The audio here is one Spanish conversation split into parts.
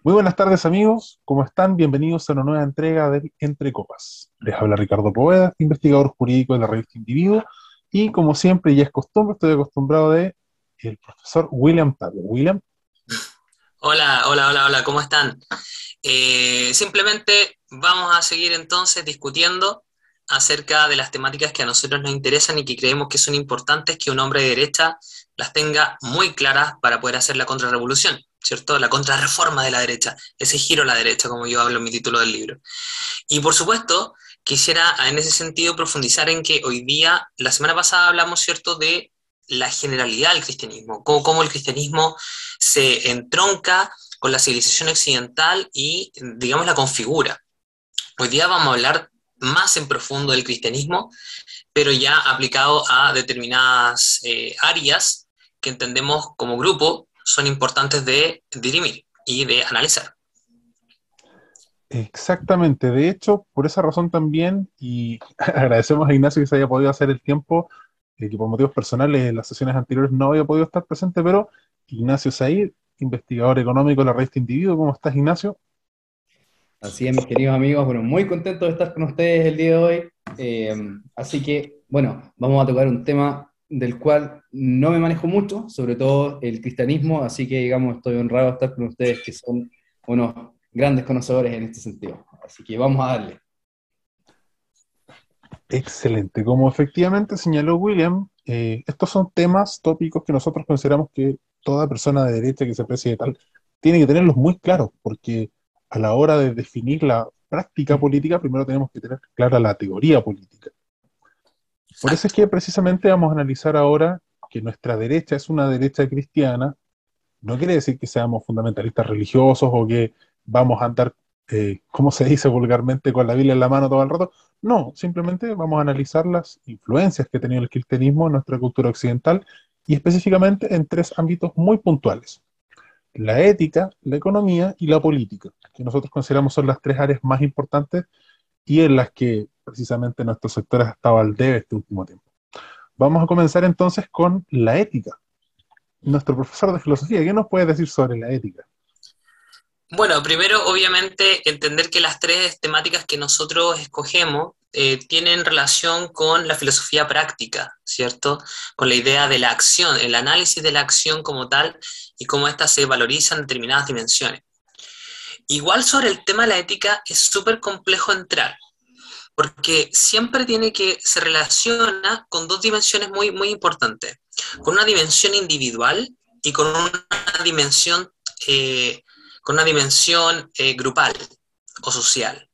Muy buenas tardes amigos, ¿cómo están? Bienvenidos a una nueva entrega de Entre Copas. Les habla Ricardo Poveda, investigador jurídico de la revista Individuo, y como siempre, ya es costumbre, estoy acostumbrado de el profesor William Tapia. William, Hola, hola, hola, hola, ¿cómo están? Simplemente vamos a seguir entonces discutiendo acerca de las temáticas que a nosotros nos interesan y que creemos que son importantes que un hombre de derecha las tenga muy claras para poder hacer la contrarrevolución, ¿cierto? La contrarreforma de la derecha, ese giro a la derecha, como yo hablo en mi título del libro. Y por supuesto, quisiera en ese sentido profundizar en que hoy día, la semana pasada hablamos, ¿cierto?, de la generalidad del cristianismo, cómo el cristianismo se entronca con la civilización occidental y, digamos, la configura. Hoy día vamos a hablar más en profundo del cristianismo, pero ya aplicado a determinadas áreas que entendemos como grupo son importantes de dirimir y de analizar. exactamente, de hecho, por esa razón también, y agradecemos a Ignacio que se haya podido hacer el tiempo, que por motivos personales en las sesiones anteriores no había podido estar presente, pero Ignacio Said, investigador económico de la revista Individuo, ¿cómo estás, Ignacio? Así es, mis queridos amigos, bueno, muy contento de estar con ustedes el día de hoy. Así que, bueno, vamos a tocar un tema del cual no me manejo mucho, sobre todo el cristianismo, así que, digamos, estoy honrado de estar con ustedes, que son unos grandes conocedores en este sentido. Así que vamos a darle. Excelente. Como efectivamente señaló William, estos son temas, tópicos que nosotros consideramos que toda persona de derecha que se precie de tal tiene que tenerlos muy claros, porque a la hora de definir la práctica política, primero tenemos que tener clara la teoría política. Por eso es Exacto. que precisamente vamos a analizar ahora que nuestra derecha es una derecha cristiana. No quiere decir que seamos fundamentalistas religiosos o que vamos a andar, como se dice vulgarmente, con la Biblia en la mano todo el rato. No, simplemente vamos a analizar las influencias que ha tenido el cristianismo en nuestra cultura occidental y específicamente en tres ámbitos muy puntuales: la ética, la economía y la política, que nosotros consideramos son las tres áreas más importantes y en las que precisamente nuestro sector ha estado al debe este último tiempo. Vamos a comenzar entonces con la ética. Nuestro profesor de filosofía, ¿qué nos puede decir sobre la ética? Bueno, primero, obviamente, entender que las tres temáticas que nosotros escogemos tienen relación con la filosofía práctica, ¿cierto? Con la idea de la acción, el análisis de la acción como tal y cómo ésta se valoriza en determinadas dimensiones. Igual sobre el tema de la ética es súper complejo entrar, porque siempre tiene que se relaciona con dos dimensiones muy, muy importantes, con una dimensión individual y dimensión, eh, con una dimensión grupal o social.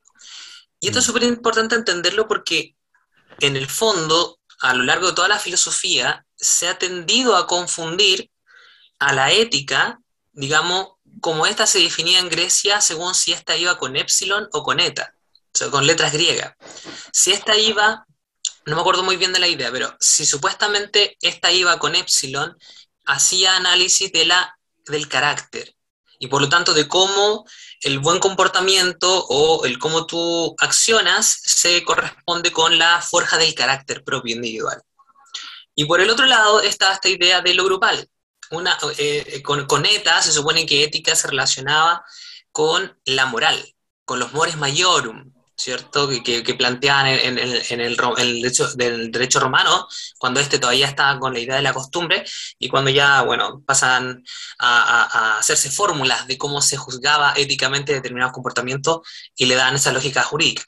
Y esto es Mm. súper importante entenderlo porque en el fondo, a lo largo de toda la filosofía, se ha tendido a confundir a la ética, digamos, como esta se definía en Grecia según si esta iba con epsilon o con eta, o sea, con letras griegas. Si esta iba, no me acuerdo muy bien de la idea, pero si supuestamente esta iba con epsilon, hacía análisis del carácter y por lo tanto de cómo el buen comportamiento o el cómo tú accionas se corresponde con la forja del carácter propio individual. Y por el otro lado está esta idea de lo grupal. Con ETA se supone que ética se relacionaba con la moral, con los mores maiorum, ¿cierto? Que planteaban el derecho, del derecho romano, cuando este todavía estaba con la idea de la costumbre, y cuando ya, bueno, pasan a hacerse fórmulas de cómo se juzgaba éticamente determinados comportamientos y le dan esa lógica jurídica.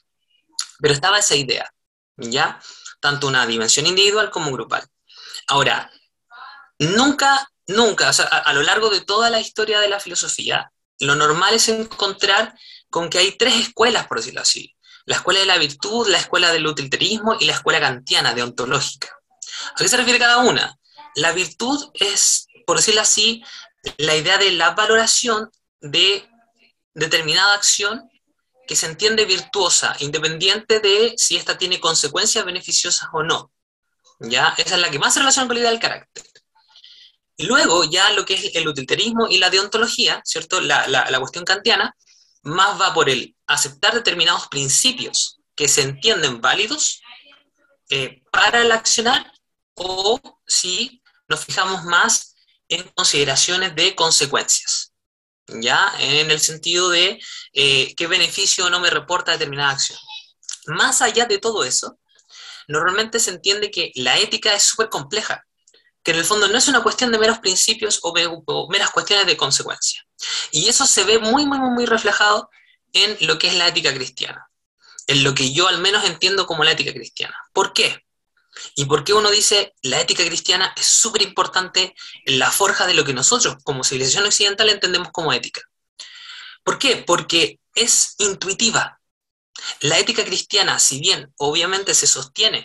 Pero estaba esa idea, ¿ya? Tanto una dimensión individual como grupal. Ahora, nunca, o sea, a lo largo de toda la historia de la filosofía, lo normal es encontrar con que hay tres escuelas, por decirlo así. La escuela de la virtud, la escuela del utilitarismo y la escuela kantiana, deontológica. ¿A qué se refiere cada una? La virtud es, por decirlo así, la idea de la valoración de determinada acción que se entiende virtuosa, independiente de si ésta tiene consecuencias beneficiosas o no. ¿Ya? Esa es la que más se relaciona con la idea del carácter. Y luego ya lo que es el utilitarismo y la deontología, ¿cierto? La cuestión kantiana, más va por el aceptar determinados principios que se entienden válidos para el accionar o si nos fijamos más en consideraciones de consecuencias. ¿ya? En el sentido de qué beneficio no me reporta determinada acción. Más allá de todo eso, normalmente se entiende que la ética es súper compleja, que en el fondo no es una cuestión de meros principios o meras cuestiones de consecuencia. Y eso se ve muy, muy, muy reflejado en lo que es la ética cristiana, en lo que yo al menos entiendo como la ética cristiana. ¿Por qué? ¿Y por qué uno dice la ética cristiana es súper importante en la forja de lo que nosotros como civilización occidental entendemos como ética? ¿Por qué? Porque es intuitiva. La ética cristiana, si bien obviamente se sostiene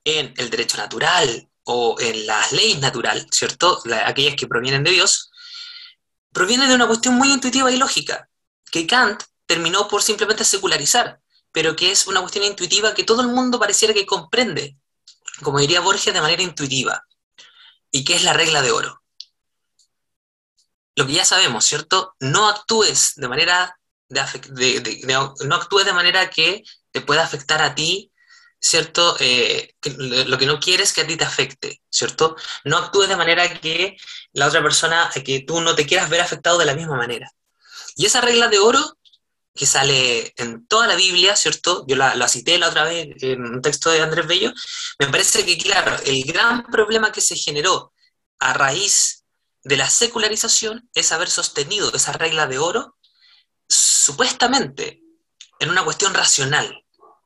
en el derecho natural o en las leyes naturales, ¿cierto? Aquellas que provienen de Dios, proviene de una cuestión muy intuitiva y lógica, que Kant terminó por simplemente secularizar, pero que es una cuestión intuitiva que todo el mundo pareciera que comprende, como diría Borges, de manera intuitiva, y que es la regla de oro. Lo que ya sabemos, ¿cierto? No actúes de manera no actúes de manera que te pueda afectar a ti, ¿cierto? Lo que no quieres que a ti te afecte, ¿cierto? No actúes de manera que la otra persona, que tú no te quieras ver afectado de la misma manera. Y esa regla de oro que sale en toda la Biblia, ¿cierto? Yo la cité la otra vez en un texto de Andrés Bello, me parece que, claro, el gran problema que se generó a raíz de la secularización es haber sostenido esa regla de oro supuestamente en una cuestión racional.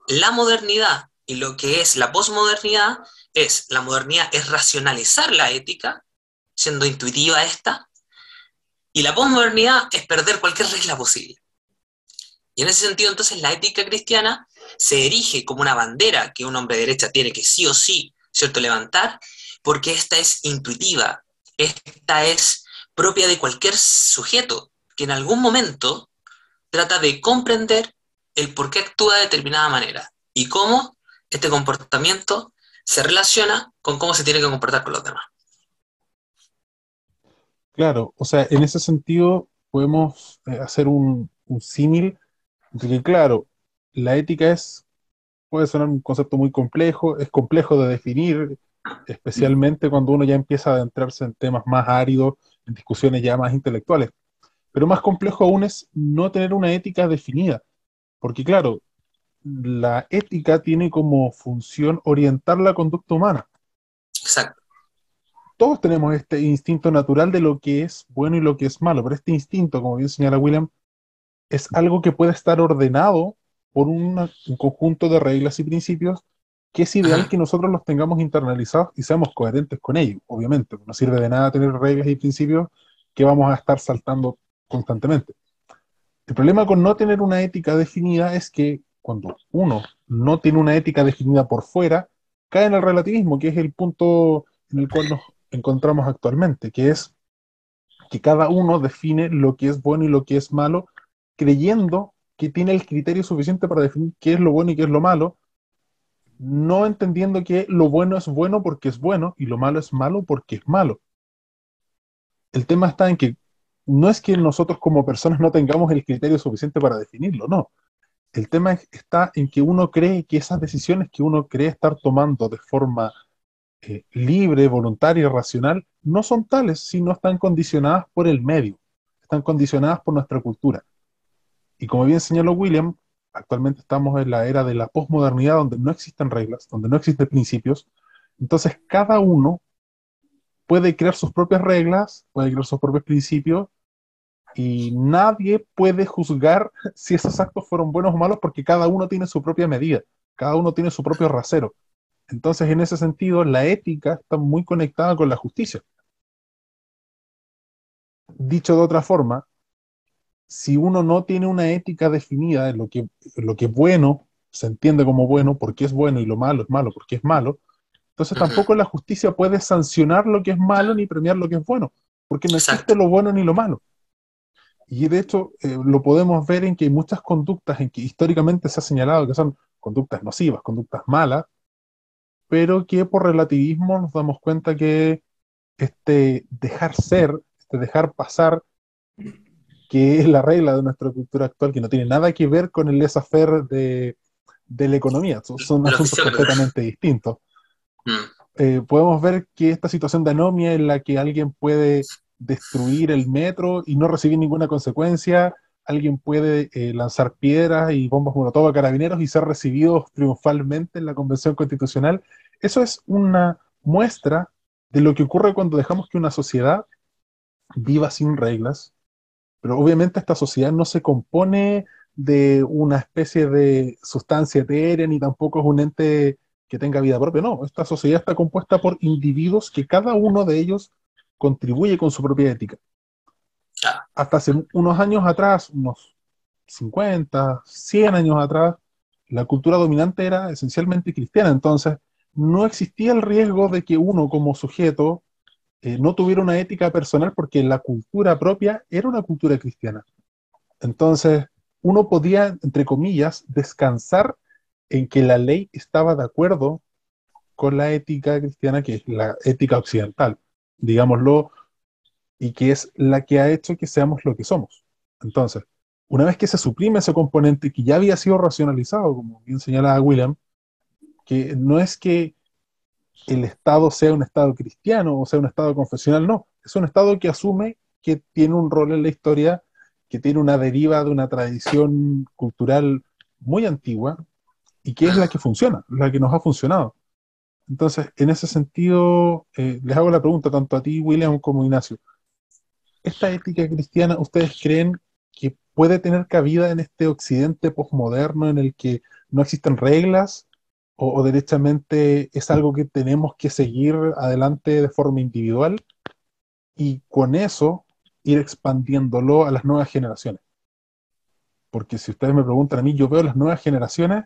La modernidad y lo que es la posmodernidad la modernidad es racionalizar la ética, siendo intuitiva esta, y la posmodernidad es perder cualquier regla posible. Y en ese sentido, entonces, la ética cristiana se erige como una bandera que un hombre de derecha tiene que sí o sí, ¿cierto?, levantar, porque esta es intuitiva, esta es propia de cualquier sujeto que en algún momento trata de comprender el por qué actúa de determinada manera y cómo este comportamiento se relaciona con cómo se tiene que comportar con los demás. Claro, o sea, en ese sentido podemos hacer un símil de que, claro, la ética puede sonar un concepto muy complejo, es complejo de definir, especialmente cuando uno ya empieza a adentrarse en temas más áridos, en discusiones ya más intelectuales. Pero más complejo aún es no tener una ética definida, porque claro, la ética tiene como función orientar la conducta humana. Exacto. Todos tenemos este instinto natural de lo que es bueno y lo que es malo, pero este instinto, como bien señala William, es algo que puede estar ordenado por un conjunto de reglas y principios que es ideal que nosotros los tengamos internalizados y seamos coherentes con ellos, obviamente. No sirve de nada tener reglas y principios que vamos a estar saltando constantemente. El problema con no tener una ética definida es que cuando uno no tiene una ética definida por fuera, cae en el relativismo, que es el punto en el cual nos encontramos actualmente, que es que cada uno define lo que es bueno y lo que es malo, creyendo que tiene el criterio suficiente para definir qué es lo bueno y qué es lo malo, no entendiendo que lo bueno es bueno porque es bueno y lo malo es malo porque es malo. El tema está en que no es que nosotros como personas no tengamos el criterio suficiente para definirlo, no. El tema está en que uno cree que esas decisiones que uno cree estar tomando de forma libre, voluntaria y racional no son tales, sino están condicionadas por el medio, están condicionadas por nuestra cultura. Y como bien señaló William, actualmente estamos en la era de la posmodernidad donde no existen reglas, donde no existen principios, entonces cada uno puede crear sus propias reglas, puede crear sus propios principios y nadie puede juzgar si esos actos fueron buenos o malos porque cada uno tiene su propia medida, cada uno tiene su propio rasero. Entonces, en ese sentido, la ética está muy conectada con la justicia. Dicho de otra forma, si uno no tiene una ética definida en lo que es bueno, se entiende como bueno porque es bueno y lo malo es malo porque es malo, entonces tampoco la justicia puede sancionar lo que es malo ni premiar lo que es bueno, porque no existe Exacto. lo bueno ni lo malo. Y de hecho, lo podemos ver en que hay muchas conductas en que históricamente se ha señalado que son conductas nocivas, conductas malas, pero que por relativismo nos damos cuenta que este dejar ser, este dejar pasar, que es la regla de nuestra cultura actual, que no tiene nada que ver con el laissez-faire de la economía, son Del asuntos oficio, ¿verdad? completamente distintos. Mm. Podemos ver que esta situación de anomia en la que alguien puede destruir el metro y no recibir ninguna consecuencia. Alguien puede lanzar piedras y bombas molotov a carabineros y ser recibidos triunfalmente en la Convención Constitucional. Eso es una muestra de lo que ocurre cuando dejamos que una sociedad viva sin reglas, pero obviamente esta sociedad no se compone de una especie de sustancia etérea, ni tampoco es un ente que tenga vida propia, no, esta sociedad está compuesta por individuos que cada uno de ellos contribuye con su propia ética. Claro. Hasta hace unos años atrás, unos 50, 100 años atrás, la cultura dominante era esencialmente cristiana, entonces no existía el riesgo de que uno como sujeto no tuviera una ética personal porque la cultura propia era una cultura cristiana. Entonces, uno podía, entre comillas, descansar en que la ley estaba de acuerdo con la ética cristiana, que es la ética occidental, digámoslo, y que es la que ha hecho que seamos lo que somos. Entonces, una vez que se suprime ese componente que ya había sido racionalizado, como bien señalaba William, que no es que el Estado sea un Estado cristiano o sea un Estado confesional, no, es un Estado que asume que tiene un rol en la historia, que tiene una deriva de una tradición cultural muy antigua y que es la que funciona, la que nos ha funcionado. Entonces, en ese sentido, les hago la pregunta tanto a ti, William, como a Ignacio. ¿Esta ética cristiana, ustedes creen que puede tener cabida en este occidente posmoderno en el que no existen reglas o derechamente es algo que tenemos que seguir adelante de forma individual y con eso ir expandiéndolo a las nuevas generaciones? Porque si ustedes me preguntan a mí, yo veo las nuevas generaciones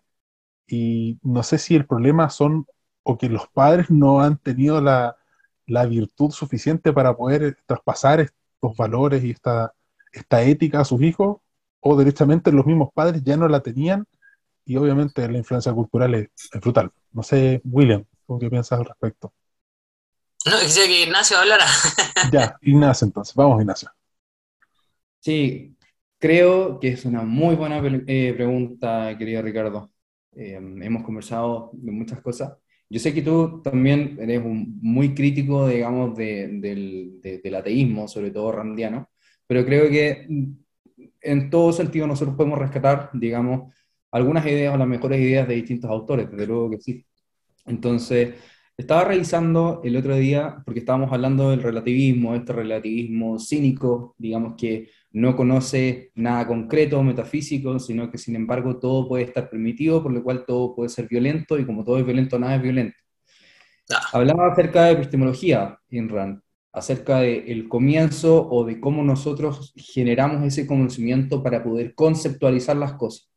y no sé si el problema son o que los padres no han tenido la virtud suficiente para poder traspasar estos valores y esta ética a sus hijos, o derechamente los mismos padres ya no la tenían y obviamente la influencia cultural es brutal. No sé, William, ¿tú qué piensas al respecto? No, quisiera que Ignacio hablara. Ya, Ignacio, entonces, vamos, Ignacio. Sí, creo que es una muy buena pregunta, querido Ricardo. Hemos conversado de muchas cosas. Yo sé que tú también eres muy crítico, digamos, del ateísmo, sobre todo randiano, pero creo que en todo sentido nosotros podemos rescatar, digamos, algunas ideas o las mejores ideas de distintos autores, desde luego que sí. Entonces, estaba revisando el otro día, porque estábamos hablando del relativismo, este relativismo cínico, digamos que no conoce nada concreto, metafísico, sino que sin embargo todo puede estar permitido, por lo cual todo puede ser violento, y como todo es violento, nada es violento. Ah, Hablaba acerca de epistemología, Inran, acerca del comienzo o de cómo nosotros generamos ese conocimiento para poder conceptualizar las cosas.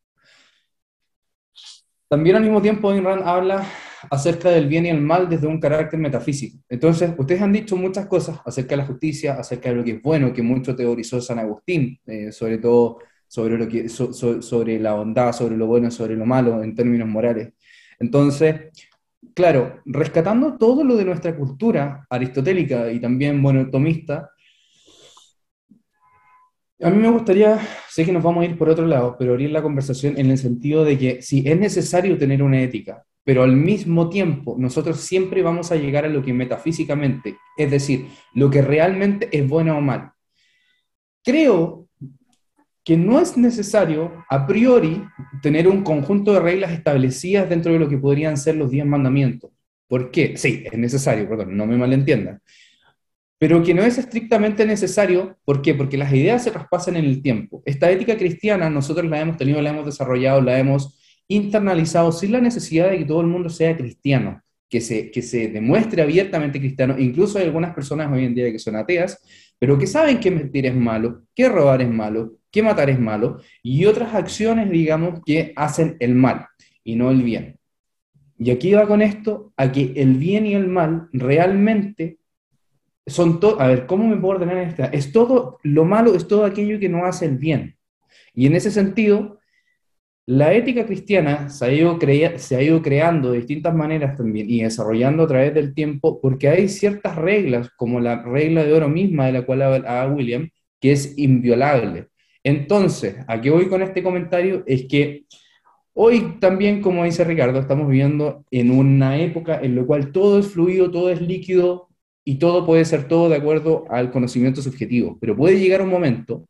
También al mismo tiempo Ayn Rand habla acerca del bien y el mal desde un carácter metafísico. Entonces, ustedes han dicho muchas cosas acerca de la justicia, acerca de lo que es bueno, que mucho teorizó San Agustín, sobre todo sobre, sobre la bondad, sobre lo bueno, sobre lo malo en términos morales. Entonces, claro, rescatando todo lo de nuestra cultura aristotélica y también, bueno, tomista, a mí me gustaría, sé que nos vamos a ir por otro lado, pero abrir la conversación en el sentido de que sí, es necesario tener una ética, pero al mismo tiempo nosotros siempre vamos a llegar a lo que metafísicamente, es decir, lo que realmente es bueno o mal. Creo que no es necesario a priori tener un conjunto de reglas establecidas dentro de lo que podrían ser los 10 mandamientos. ¿Por qué? Sí, es necesario, perdón, no me malentiendan, pero que no es estrictamente necesario. ¿Por qué? Porque las ideas se traspasan en el tiempo. Esta ética cristiana nosotros la hemos tenido, la hemos desarrollado, la hemos internalizado sin la necesidad de que todo el mundo sea cristiano, que se demuestre abiertamente cristiano. Incluso hay algunas personas hoy en día que son ateas, pero que saben que mentir es malo, que robar es malo, que matar es malo, y otras acciones, digamos, que hacen el mal y no el bien. Y aquí va con esto a que el bien y el mal realmente son todo, a ver, ¿cómo me puedo ordenar esta? Es todo, lo malo es todo aquello que no hace el bien. Y en ese sentido, la ética cristiana se ha ido creando de distintas maneras también y desarrollando a través del tiempo, porque hay ciertas reglas, como la regla de oro misma de la cual habla William, que es inviolable. Entonces, ¿a qué voy con este comentario? Es que hoy también, como dice Ricardo, estamos viviendo en una época en la cual todo es fluido, todo es líquido, y todo puede ser todo de acuerdo al conocimiento subjetivo, pero puede llegar un momento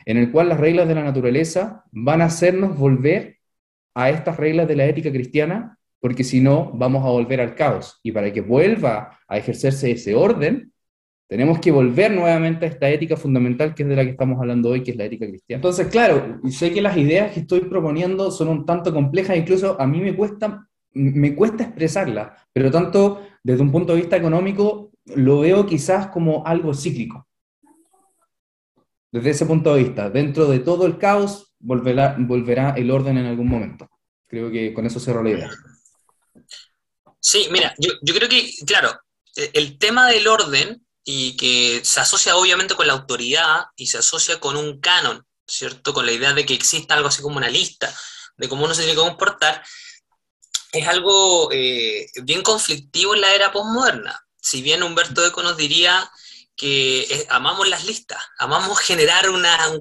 en el cual las reglas de la naturaleza van a hacernos volver a estas reglas de la ética cristiana, porque si no, vamos a volver al caos. Y para que vuelva a ejercerse ese orden, tenemos que volver nuevamente a esta ética fundamental que es de la que estamos hablando hoy, que es la ética cristiana. Entonces, claro, sé que las ideas que estoy proponiendo son un tanto complejas, incluso a mí me cuesta expresarlas, pero tanto desde un punto de vista económico lo veo quizás como algo cíclico. Desde ese punto de vista, dentro de todo el caos, volverá el orden en algún momento. Creo que con eso cierro la idea. Sí, mira, yo creo que, claro, el tema del orden y que se asocia obviamente con la autoridad y se asocia con un canon, ¿cierto? Con la idea de que exista algo así como una lista de cómo uno se tiene que comportar, es algo bien conflictivo en la era posmoderna. Si bien Humberto Eco nos diría que amamos las listas, amamos generar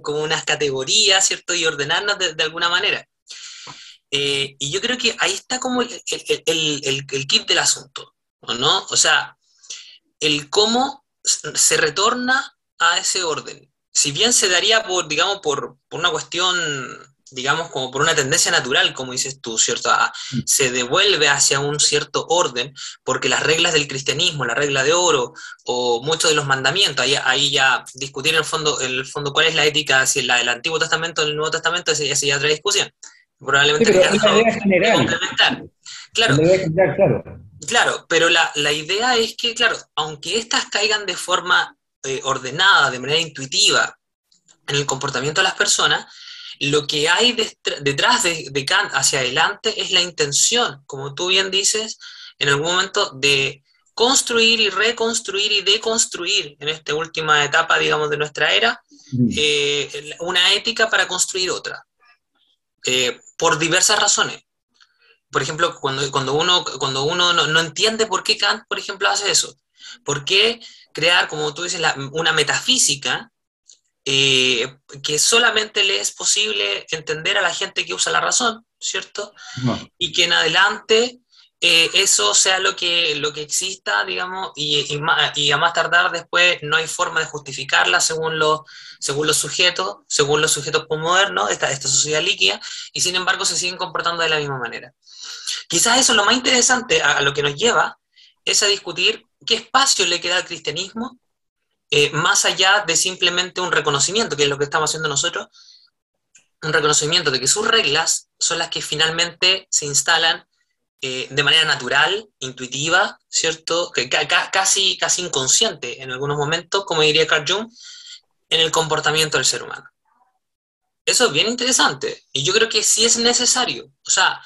como unas categorías, ¿cierto? Y ordenarnos de alguna manera. Y yo creo que ahí está como el kit del asunto, ¿no? O sea, el cómo se retorna a ese orden. Si bien se daría por, digamos, por una cuestión, digamos, como por una tendencia natural, como dices tú, ¿cierto? Se devuelve hacia un cierto orden, porque las reglas del cristianismo, la regla de oro, o muchos de los mandamientos, ahí ya discutir en el fondo cuál es la ética, si es la del Antiguo Testamento o del Nuevo Testamento, esa ya otra discusión. Sí, Probablemente pero es la Ricardo idea puede general. complementar. Es Claro, la idea general, claro. claro, pero la idea es que, claro, aunque éstas caigan de forma ordenada, de manera intuitiva en el comportamiento de las personas, lo que hay detrás de Kant hacia adelante es la intención, como tú bien dices, en algún momento de construir y reconstruir y deconstruir en esta última etapa, digamos, de nuestra era, una ética para construir otra, por diversas razones. Por ejemplo, cuando uno no entiende por qué Kant, por ejemplo, hace eso, por qué crear, como tú dices, una metafísica que solamente le es posible entender a la gente que usa la razón, ¿cierto? No. Y que en adelante eso sea lo que exista, digamos, y a más tardar después no hay forma de justificarla según los sujetos postmodernos, esta sociedad líquida, y sin embargo se siguen comportando de la misma manera. Quizás eso es lo más interesante a lo que nos lleva, es a discutir qué espacio le queda al cristianismo, más allá de simplemente un reconocimiento, que es lo que estamos haciendo nosotros, un reconocimiento de que sus reglas son las que finalmente se instalan de manera natural, intuitiva, ¿cierto? Casi inconsciente en algunos momentos, como diría Carl Jung, en el comportamiento del ser humano. Eso es bien interesante, y yo creo que sí es necesario, o sea,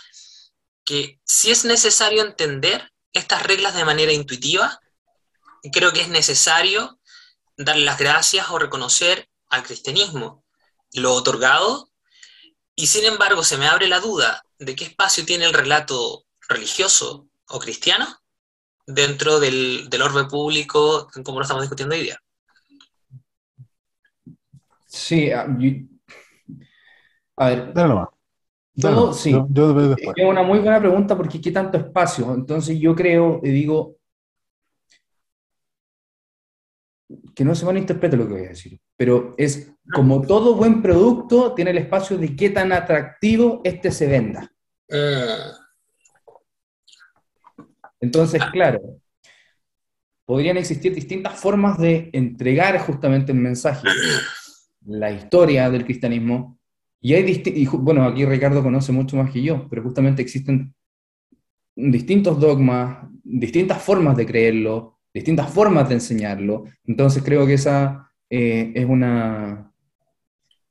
que si es necesario entender estas reglas de manera intuitiva, creo que es necesario darle las gracias o reconocer al cristianismo lo otorgado, y sin embargo se me abre la duda de qué espacio tiene el relato religioso o cristiano dentro del orbe público como lo estamos discutiendo hoy día. Sí, a ver, Dale nomás, dale todo, nomás. sí. Yo veo después. Es una muy buena pregunta porque ¿qué tanto espacio? Entonces yo creo, y digo, que no se malinterprete lo que voy a decir, pero es como todo buen producto, tiene el espacio de qué tan atractivo este se venda. Entonces, claro, podrían existir distintas formas de entregar justamente el mensaje, la historia del cristianismo, y bueno, aquí Ricardo conoce mucho más que yo, pero justamente existen distintos dogmas, distintas formas de creerlo, distintas formas de enseñarlo. Entonces creo que esa es una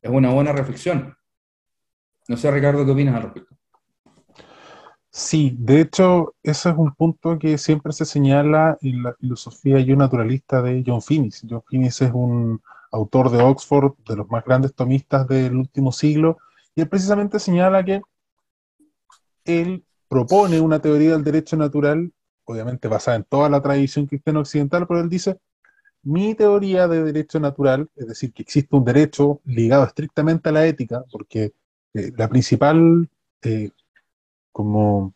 buena reflexión. No sé, Ricardo, ¿qué opinas al respecto? Sí, de hecho, ese es un punto que siempre se señala en la filosofía yo naturalista de John Finnis. John Finnis es un autor de Oxford, de los más grandes tomistas del último siglo, y él precisamente señala que él propone una teoría del derecho natural, obviamente basada en toda la tradición cristiana occidental, pero él dice, mi teoría de derecho natural, es decir, que existe un derecho ligado estrictamente a la ética, porque la principal, como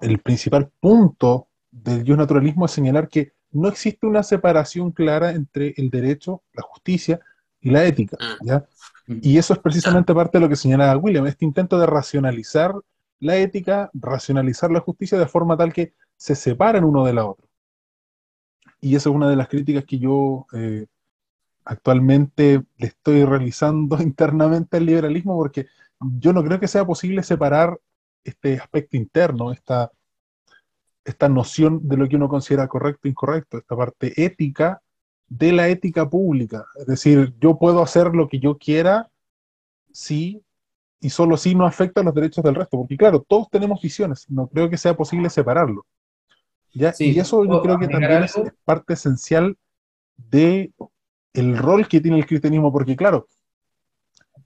el principal punto del naturalismo es señalar que no existe una separación clara entre el derecho, la justicia y la ética, ¿ya? Y eso es precisamente parte de lo que señalaba William, este intento de racionalizar la ética, racionalizar la justicia de forma tal que se separan uno de la otra. Y esa es una de las críticas que yo actualmente le estoy realizando internamente al liberalismo, porque yo no creo que sea posible separar este aspecto interno, esta noción de lo que uno considera correcto e incorrecto, esta parte ética de la ética pública. Es decir, yo puedo hacer lo que yo quiera si y solo si no afecta los derechos del resto, porque claro, todos tenemos visiones, no creo que sea posible separarlo, ¿ya? Y Sí, eso yo ¿puedo creo que agregar también es algo? parte esencial de el rol que tiene el cristianismo, porque claro,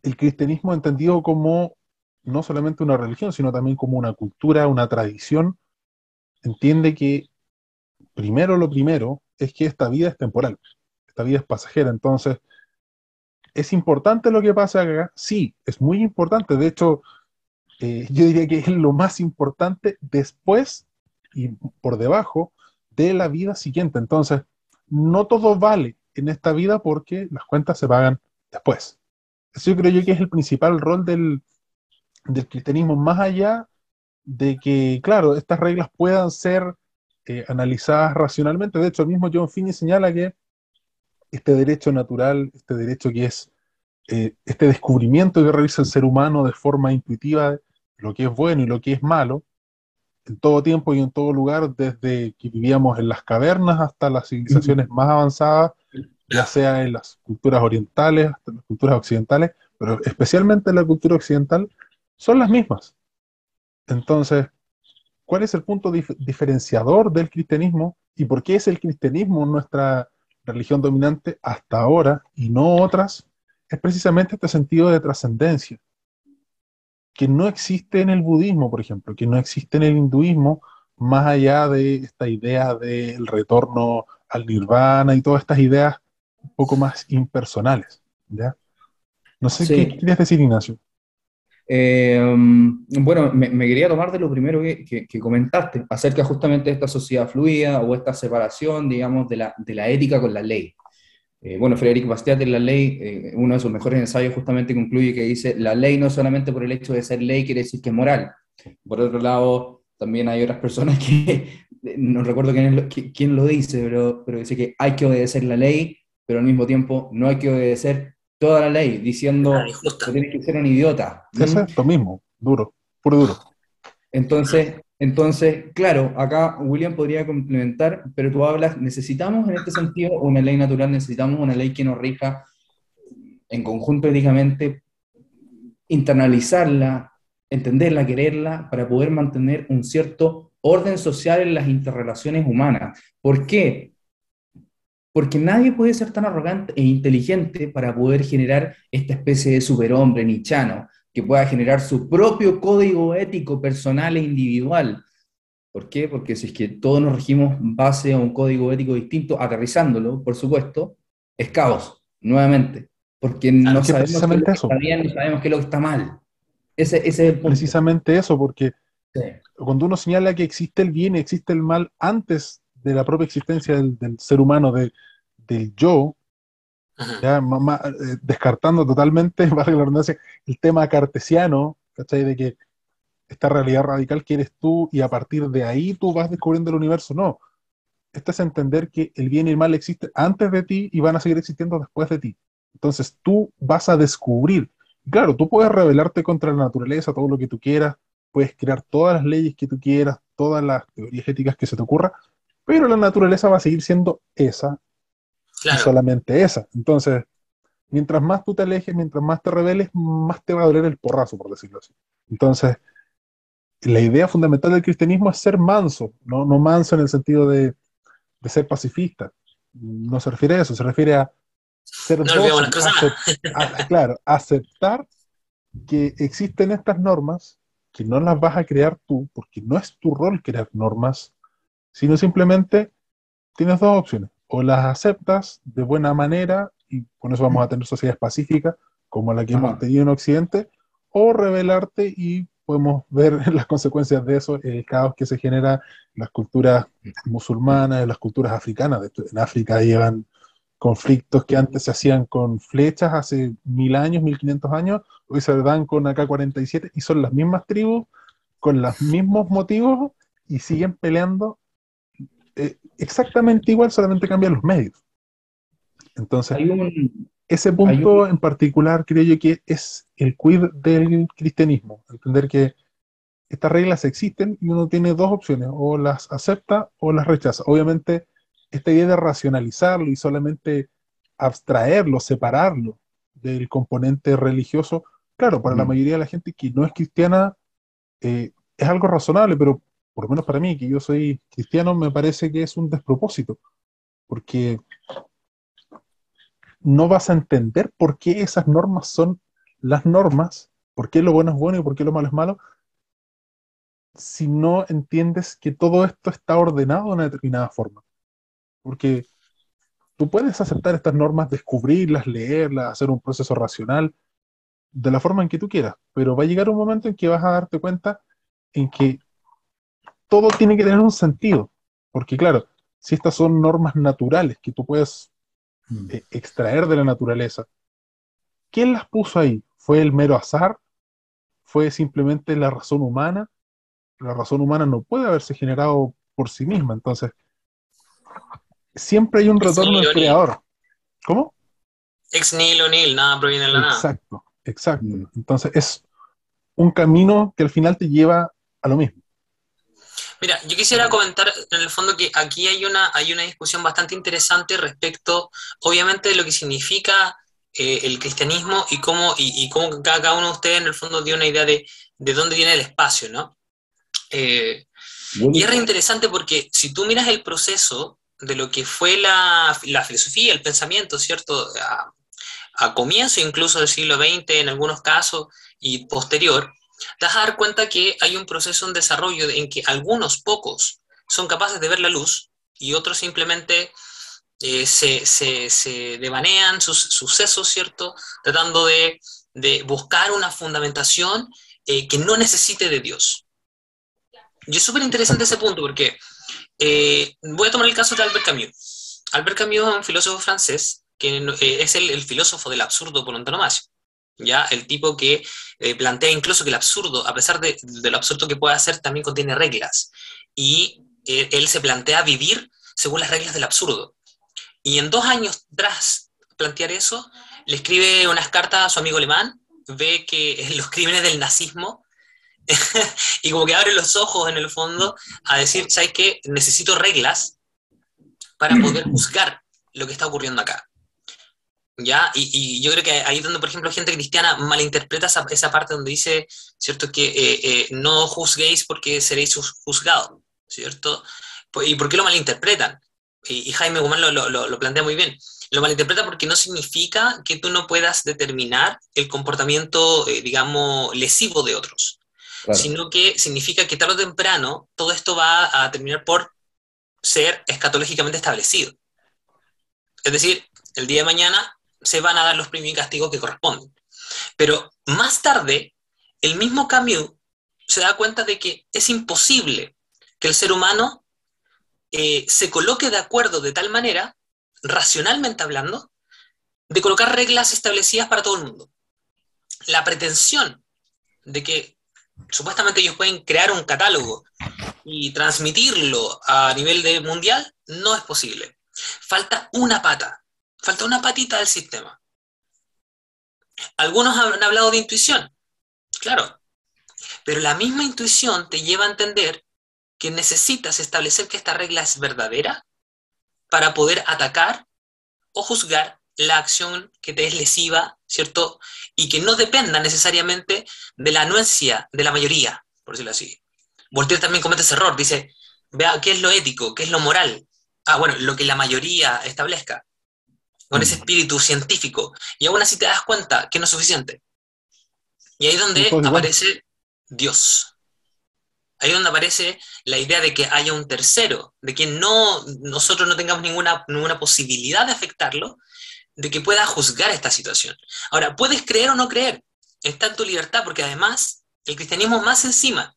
el cristianismo entendido como no solamente una religión, sino también como una cultura, una tradición, entiende que primero lo primero es que esta vida es temporal, esta vida es pasajera, entonces, ¿es importante lo que pasa acá? Sí, es muy importante, de hecho, yo diría que es lo más importante después y por debajo de la vida siguiente, entonces, no todo vale en esta vida porque las cuentas se pagan después. Eso yo creo yo que es el principal rol del cristianismo, más allá de que, claro, estas reglas puedan ser analizadas racionalmente. De hecho, el mismo John Finney señala que este derecho natural, este derecho que es este descubrimiento que realiza el ser humano de forma intuitiva, de lo que es bueno y lo que es malo, en todo tiempo y en todo lugar, desde que vivíamos en las cavernas hasta las civilizaciones más avanzadas, ya sea en las culturas orientales, hasta las culturas occidentales, pero especialmente en la cultura occidental, son las mismas. Entonces, ¿cuál es el punto diferenciador del cristianismo y por qué es el cristianismo nuestra religión dominante hasta ahora y no otras? Es precisamente este sentido de trascendencia, que no existe en el budismo, por ejemplo, que no existe en el hinduismo, más allá de esta idea del retorno al nirvana y todas estas ideas un poco más impersonales, ¿ya? No sé qué Sí. querías decir, Ignacio. Bueno, me quería tomar de lo primero que comentaste, acerca justamente de esta sociedad fluida o esta separación, digamos, de la ética con la ley. Bueno, Frédéric Bastiat en La Ley, uno de sus mejores ensayos justamente concluye que dice, la ley no solamente por el hecho de ser ley quiere decir que es moral. Por otro lado, también hay otras personas que, no recuerdo quién lo dice, pero dice que hay que obedecer la ley, pero al mismo tiempo no hay que obedecer toda la ley, La diciendo que injusta. tienes que ser un idiota. Eso es lo mismo, duro, puro duro. Entonces, claro, acá William podría complementar, pero tú hablas, necesitamos en este sentido una ley natural, necesitamos una ley que nos rija en conjunto éticamente, internalizarla, entenderla, quererla, para poder mantener un cierto orden social en las interrelaciones humanas. ¿Por qué? Porque nadie puede ser tan arrogante e inteligente para poder generar esta especie de superhombre nichano, que pueda generar su propio código ético personal e individual. ¿Por qué? Porque si es que todos nos regimos en base a un código ético distinto, aterrizándolo, por supuesto, es caos, nuevamente, porque Es no que sabemos qué es lo precisamente que está eso, bien, no sabemos qué es lo que está mal. Ese es el punto. precisamente eso, porque Sí. cuando uno señala que existe el bien y existe el mal antes de la propia existencia del ser humano, del yo, Ujú. ya descartando totalmente, valga la redundancia, el tema cartesiano, ¿cachai? De que esta realidad radical que eres tú y a partir de ahí tú vas descubriendo el universo. No, esto es entender que el bien y el mal existen antes de ti y van a seguir existiendo después de ti. Entonces tú vas a descubrir. Claro, tú puedes rebelarte contra la naturaleza, todo lo que tú quieras, puedes crear todas las leyes que tú quieras, todas las teorías éticas que se te ocurra, pero la naturaleza va a seguir siendo esa y Claro, solamente esa. Entonces, mientras más tú te alejes, mientras más te rebeles, más te va a doler el porrazo, por decirlo así. Entonces, la idea fundamental del cristianismo es ser manso, no manso en el sentido de ser pacifista. No se refiere a eso, se refiere a ser no olvidemos las dócil, cosas malas. claro, aceptar que existen estas normas, que no las vas a crear tú, porque no es tu rol crear normas, sino simplemente tienes dos opciones. O las aceptas de buena manera, y con eso vamos a tener sociedades pacíficas, como la que hemos Ajá. tenido en Occidente, o rebelarte y podemos ver las consecuencias de eso, el caos que se genera en las culturas musulmanas, en las culturas africanas. De hecho, en África llevan conflictos que antes se hacían con flechas hace 1000 años, 1500 años, hoy se dan con AK-47 y son las mismas tribus, con los mismos motivos y siguen peleando exactamente igual, solamente cambian los medios. Entonces, Hay un, ese hay punto un, en particular creo yo que es el quid del cristianismo, entender que estas reglas existen y uno tiene dos opciones, o las acepta o las rechaza. Obviamente, esta idea de racionalizarlo y solamente abstraerlo, separarlo del componente religioso, claro, para la mm, mayoría de la gente que no es cristiana es algo razonable, pero por lo menos para mí, que yo soy cristiano, me parece que es un despropósito, porque no vas a entender por qué esas normas son las normas, por qué lo bueno es bueno y por qué lo malo es malo, si no entiendes que todo esto está ordenado de una determinada forma. Porque tú puedes aceptar estas normas, descubrirlas, leerlas, hacer un proceso racional, de la forma en que tú quieras, pero va a llegar un momento en que vas a darte cuenta en que todo tiene que tener un sentido. Porque claro, si estas son normas naturales que tú puedes mm. extraer de la naturaleza, ¿quién las puso ahí? ¿Fue el mero azar? ¿Fue simplemente la razón humana? La razón humana no puede haberse generado por sí misma, entonces siempre hay un Ex retorno nihilo del nihil. creador. ¿Cómo? Ex nihilo nihil, nada proviene de la nada. Exacto, exacto. Mm. Entonces es un camino que al final te lleva a lo mismo. Mira, yo quisiera comentar en el fondo que aquí hay una discusión bastante interesante respecto, obviamente, de lo que significa el cristianismo y cómo cada uno de ustedes en el fondo dio una idea de dónde viene el espacio, ¿no? Eh, y es Bueno, re interesante porque si tú miras el proceso de lo que fue la filosofía, el pensamiento, ¿cierto? A comienzo incluso del siglo XX en algunos casos y posterior, te vas a dar cuenta que hay un proceso en desarrollo en que algunos pocos son capaces de ver la luz y otros simplemente se devanean sus sucesos, ¿cierto? Tratando de buscar una fundamentación que no necesite de Dios. Y es súper interesante ese Exacto. punto porque voy a tomar el caso de Albert Camus. Albert Camus es un filósofo francés que es el filósofo del absurdo por antonomasia. ¿Ya? El tipo que plantea incluso que el absurdo, a pesar de lo absurdo que puede hacer, también contiene reglas. Y él se plantea vivir según las reglas del absurdo. Y en 2 años tras plantear eso, le escribe unas cartas a su amigo alemán, ve que los crímenes del nazismo y como que abre los ojos en el fondo a decir, ¿sabes qué? Necesito reglas para poder juzgar lo que está ocurriendo acá. ¿Ya? Y yo creo que ahí es donde, por ejemplo, gente cristiana malinterpreta esa parte donde dice, ¿cierto? Que no juzguéis porque seréis juzgados, ¿cierto? ¿Y por qué lo malinterpretan? Y Jaime Guzmán lo plantea muy bien. Lo malinterpreta porque no significa que tú no puedas determinar el comportamiento, digamos, lesivo de otros, claro, sino que significa que tarde o temprano todo esto va a terminar por ser escatológicamente establecido. Es decir, el día de mañana se van a dar los premios y castigos que corresponden. Pero más tarde, el mismo Camus se da cuenta de que es imposible que el ser humano se coloque de acuerdo de tal manera, racionalmente hablando, de colocar reglas establecidas para todo el mundo. La pretensión de que supuestamente ellos pueden crear un catálogo y transmitirlo a nivel de mundial no es posible. Falta una pata, falta una patita del sistema. Algunos han hablado de intuición, claro, pero la misma intuición te lleva a entender que necesitas establecer que esta regla es verdadera para poder atacar o juzgar la acción que te es lesiva, ¿cierto? Y que no dependa necesariamente de la anuencia de la mayoría, por decirlo así. Voltaire también comete ese error, dice, vea, ¿qué es lo ético? ¿Qué es lo moral? Ah, bueno, lo que la mayoría establezca, con ese mm, espíritu científico. Y aún así te das cuenta que no es suficiente. Y ahí es Somos donde todos iguales. aparece Dios. Ahí es donde aparece la idea de que haya un tercero, de que nosotros no tengamos ninguna posibilidad de afectarlo, de que pueda juzgar esta situación. Ahora, puedes creer o no creer, está en tu libertad, porque además El cristianismo más encima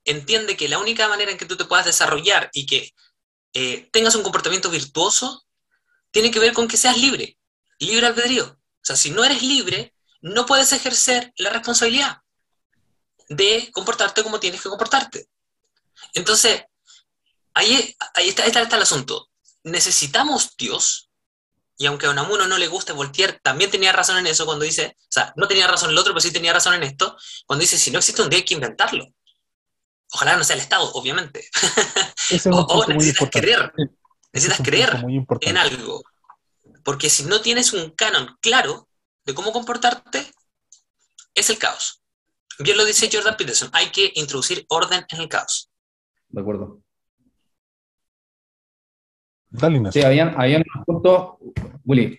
entiende que la única manera en que tú te puedas desarrollar y que tengas un comportamiento virtuoso tiene que ver con que seas libre, libre albedrío. O sea, si no eres libre, no puedes ejercer la responsabilidad de comportarte como tienes que comportarte. Entonces, ahí está el asunto. Necesitamos Dios, y aunque a Unamuno no le guste Voltaire, también tenía razón en eso cuando dice, o sea, no tenía razón el otro, pero sí tenía razón en esto, cuando dice, si no existe un Dios hay que inventarlo. Ojalá no sea el Estado, obviamente. Ese es un O punto muy necesitas importante. creer, Ese es necesitas un creer punto muy en importante. algo. Porque si no tienes un canon claro de cómo comportarte, es el caos. Bien lo dice Jordan Peterson, hay que introducir orden en el caos. De acuerdo. Dale, Sí, Ignacio. habían unos puntos, Willy,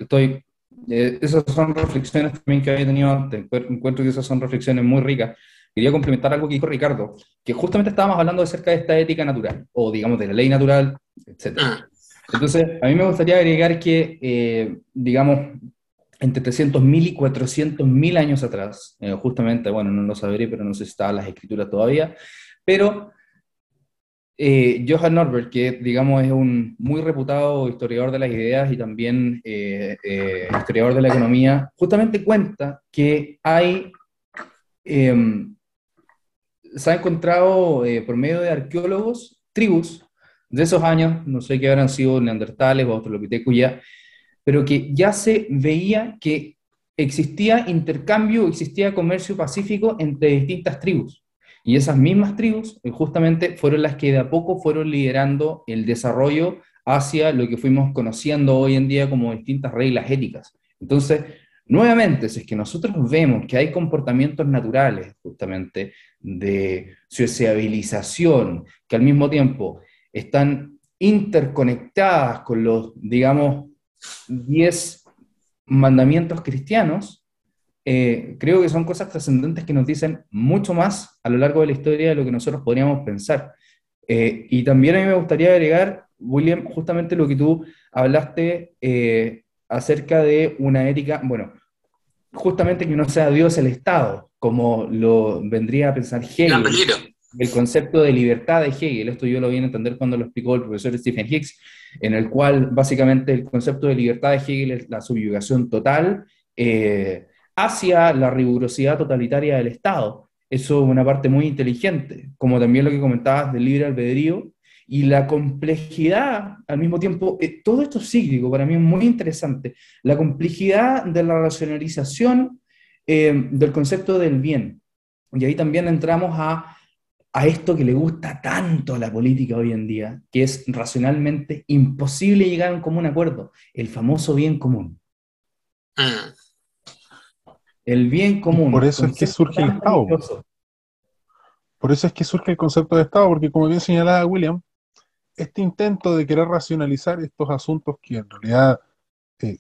esas son reflexiones también que había tenido antes, encuentro que esas son reflexiones muy ricas. Quería complementar algo que dijo Ricardo, que justamente estábamos hablando acerca de esta ética natural, o digamos de la ley natural, etcétera. Mm. Entonces, a mí me gustaría agregar que, digamos, entre 300.000 y 400.000 años atrás, justamente, bueno, no lo sabré, pero no sé si estaban las escrituras todavía, pero Johann Norberg, que digamos es un muy reputado historiador de las ideas y también historiador de la economía, justamente cuenta que eh, se ha encontrado por medio de arqueólogos tribus de esos años, no sé qué habrán sido neandertales o australopithecus ya, pero que ya se veía que existía intercambio, existía comercio pacífico entre distintas tribus. Y esas mismas tribus justamente fueron las que de a poco fueron liderando el desarrollo hacia lo que fuimos conociendo hoy en día como distintas reglas éticas. Entonces, nuevamente, si es que nosotros vemos que hay comportamientos naturales justamente de sociabilización que al mismo tiempo están interconectadas con los, digamos, 10 mandamientos cristianos, creo que son cosas trascendentes que nos dicen mucho más a lo largo de la historia de lo que nosotros podríamos pensar. Y también a mí me gustaría agregar, William, justamente lo que tú hablaste acerca de una ética, bueno, justamente que no sea Dios el Estado, como lo vendría a pensar Gran Hegel, peligro. el concepto de libertad de Hegel. Esto yo lo vine a entender cuando lo explicó el profesor Stephen Hicks, en el cual básicamente el concepto de libertad de Hegel es la subyugación total hacia la rigurosidad totalitaria del Estado. Eso es una parte muy inteligente, como también lo que comentabas del libre albedrío y la complejidad al mismo tiempo. Todo esto es cíclico, para mí es muy interesante. La complejidad de la racionalización del concepto del bien. Y ahí también entramos a esto que le gusta tanto a la política hoy en día, que es racionalmente imposible llegar a un común acuerdo, el famoso bien común. Mm. El bien Y por común, eso es que concepto surge el tan Estado. peligroso. Por eso es que surge el concepto de Estado, porque como bien señalaba William, este intento de querer racionalizar estos asuntos que en realidad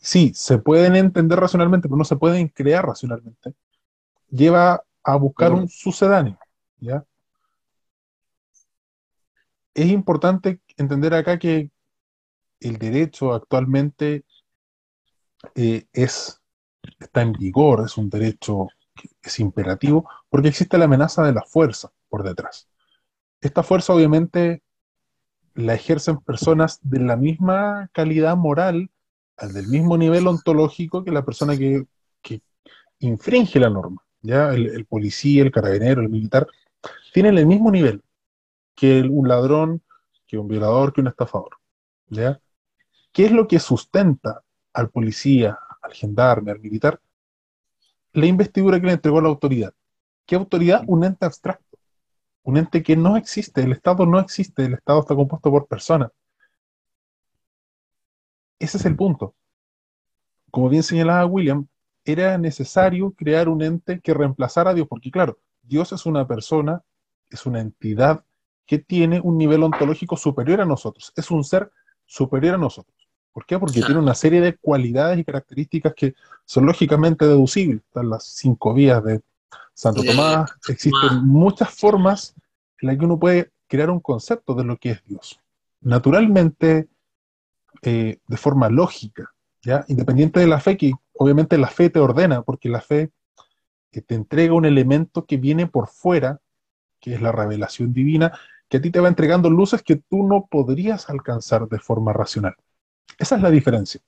sí, se pueden entender racionalmente, pero no se pueden crear racionalmente, lleva a De buscar un acuerdo. sucedáneo, ¿ya? Es importante entender acá que el derecho actualmente eh, es, está en vigor, es un derecho que es imperativo, porque existe la amenaza de la fuerza por detrás. Esta fuerza obviamente la ejercen personas de la misma calidad moral, del mismo nivel ontológico que la persona que infringe la norma. ¿Ya? El policía, el carabinero, el militar, tienen el mismo nivel que un ladrón, que un violador, que un estafador. ¿Ya? ¿Qué es lo que sustenta al policía, al gendarme, al militar? La investidura que le entregó la autoridad. ¿Qué autoridad? Un ente abstracto, un ente que no existe, el Estado no existe, el Estado está compuesto por personas. Ese es el punto. Como bien señalaba William, era necesario crear un ente que reemplazara a Dios, porque claro, Dios es una persona, es una entidad que tiene un nivel ontológico superior a nosotros, es un ser superior a nosotros. ¿Por qué? Porque tiene Claro. una serie de cualidades y características que son lógicamente deducibles. Están las 5 vías de Santo Tomás, existen muchas formas en las que uno puede crear un concepto de lo que es Dios. Naturalmente, de forma lógica, ¿ya? Independiente de la fe, que obviamente la fe te ordena, porque la fe que te entrega un elemento que viene por fuera, que es la revelación divina, que a ti te va entregando luces que tú no podrías alcanzar de forma racional. Esa es la diferencia.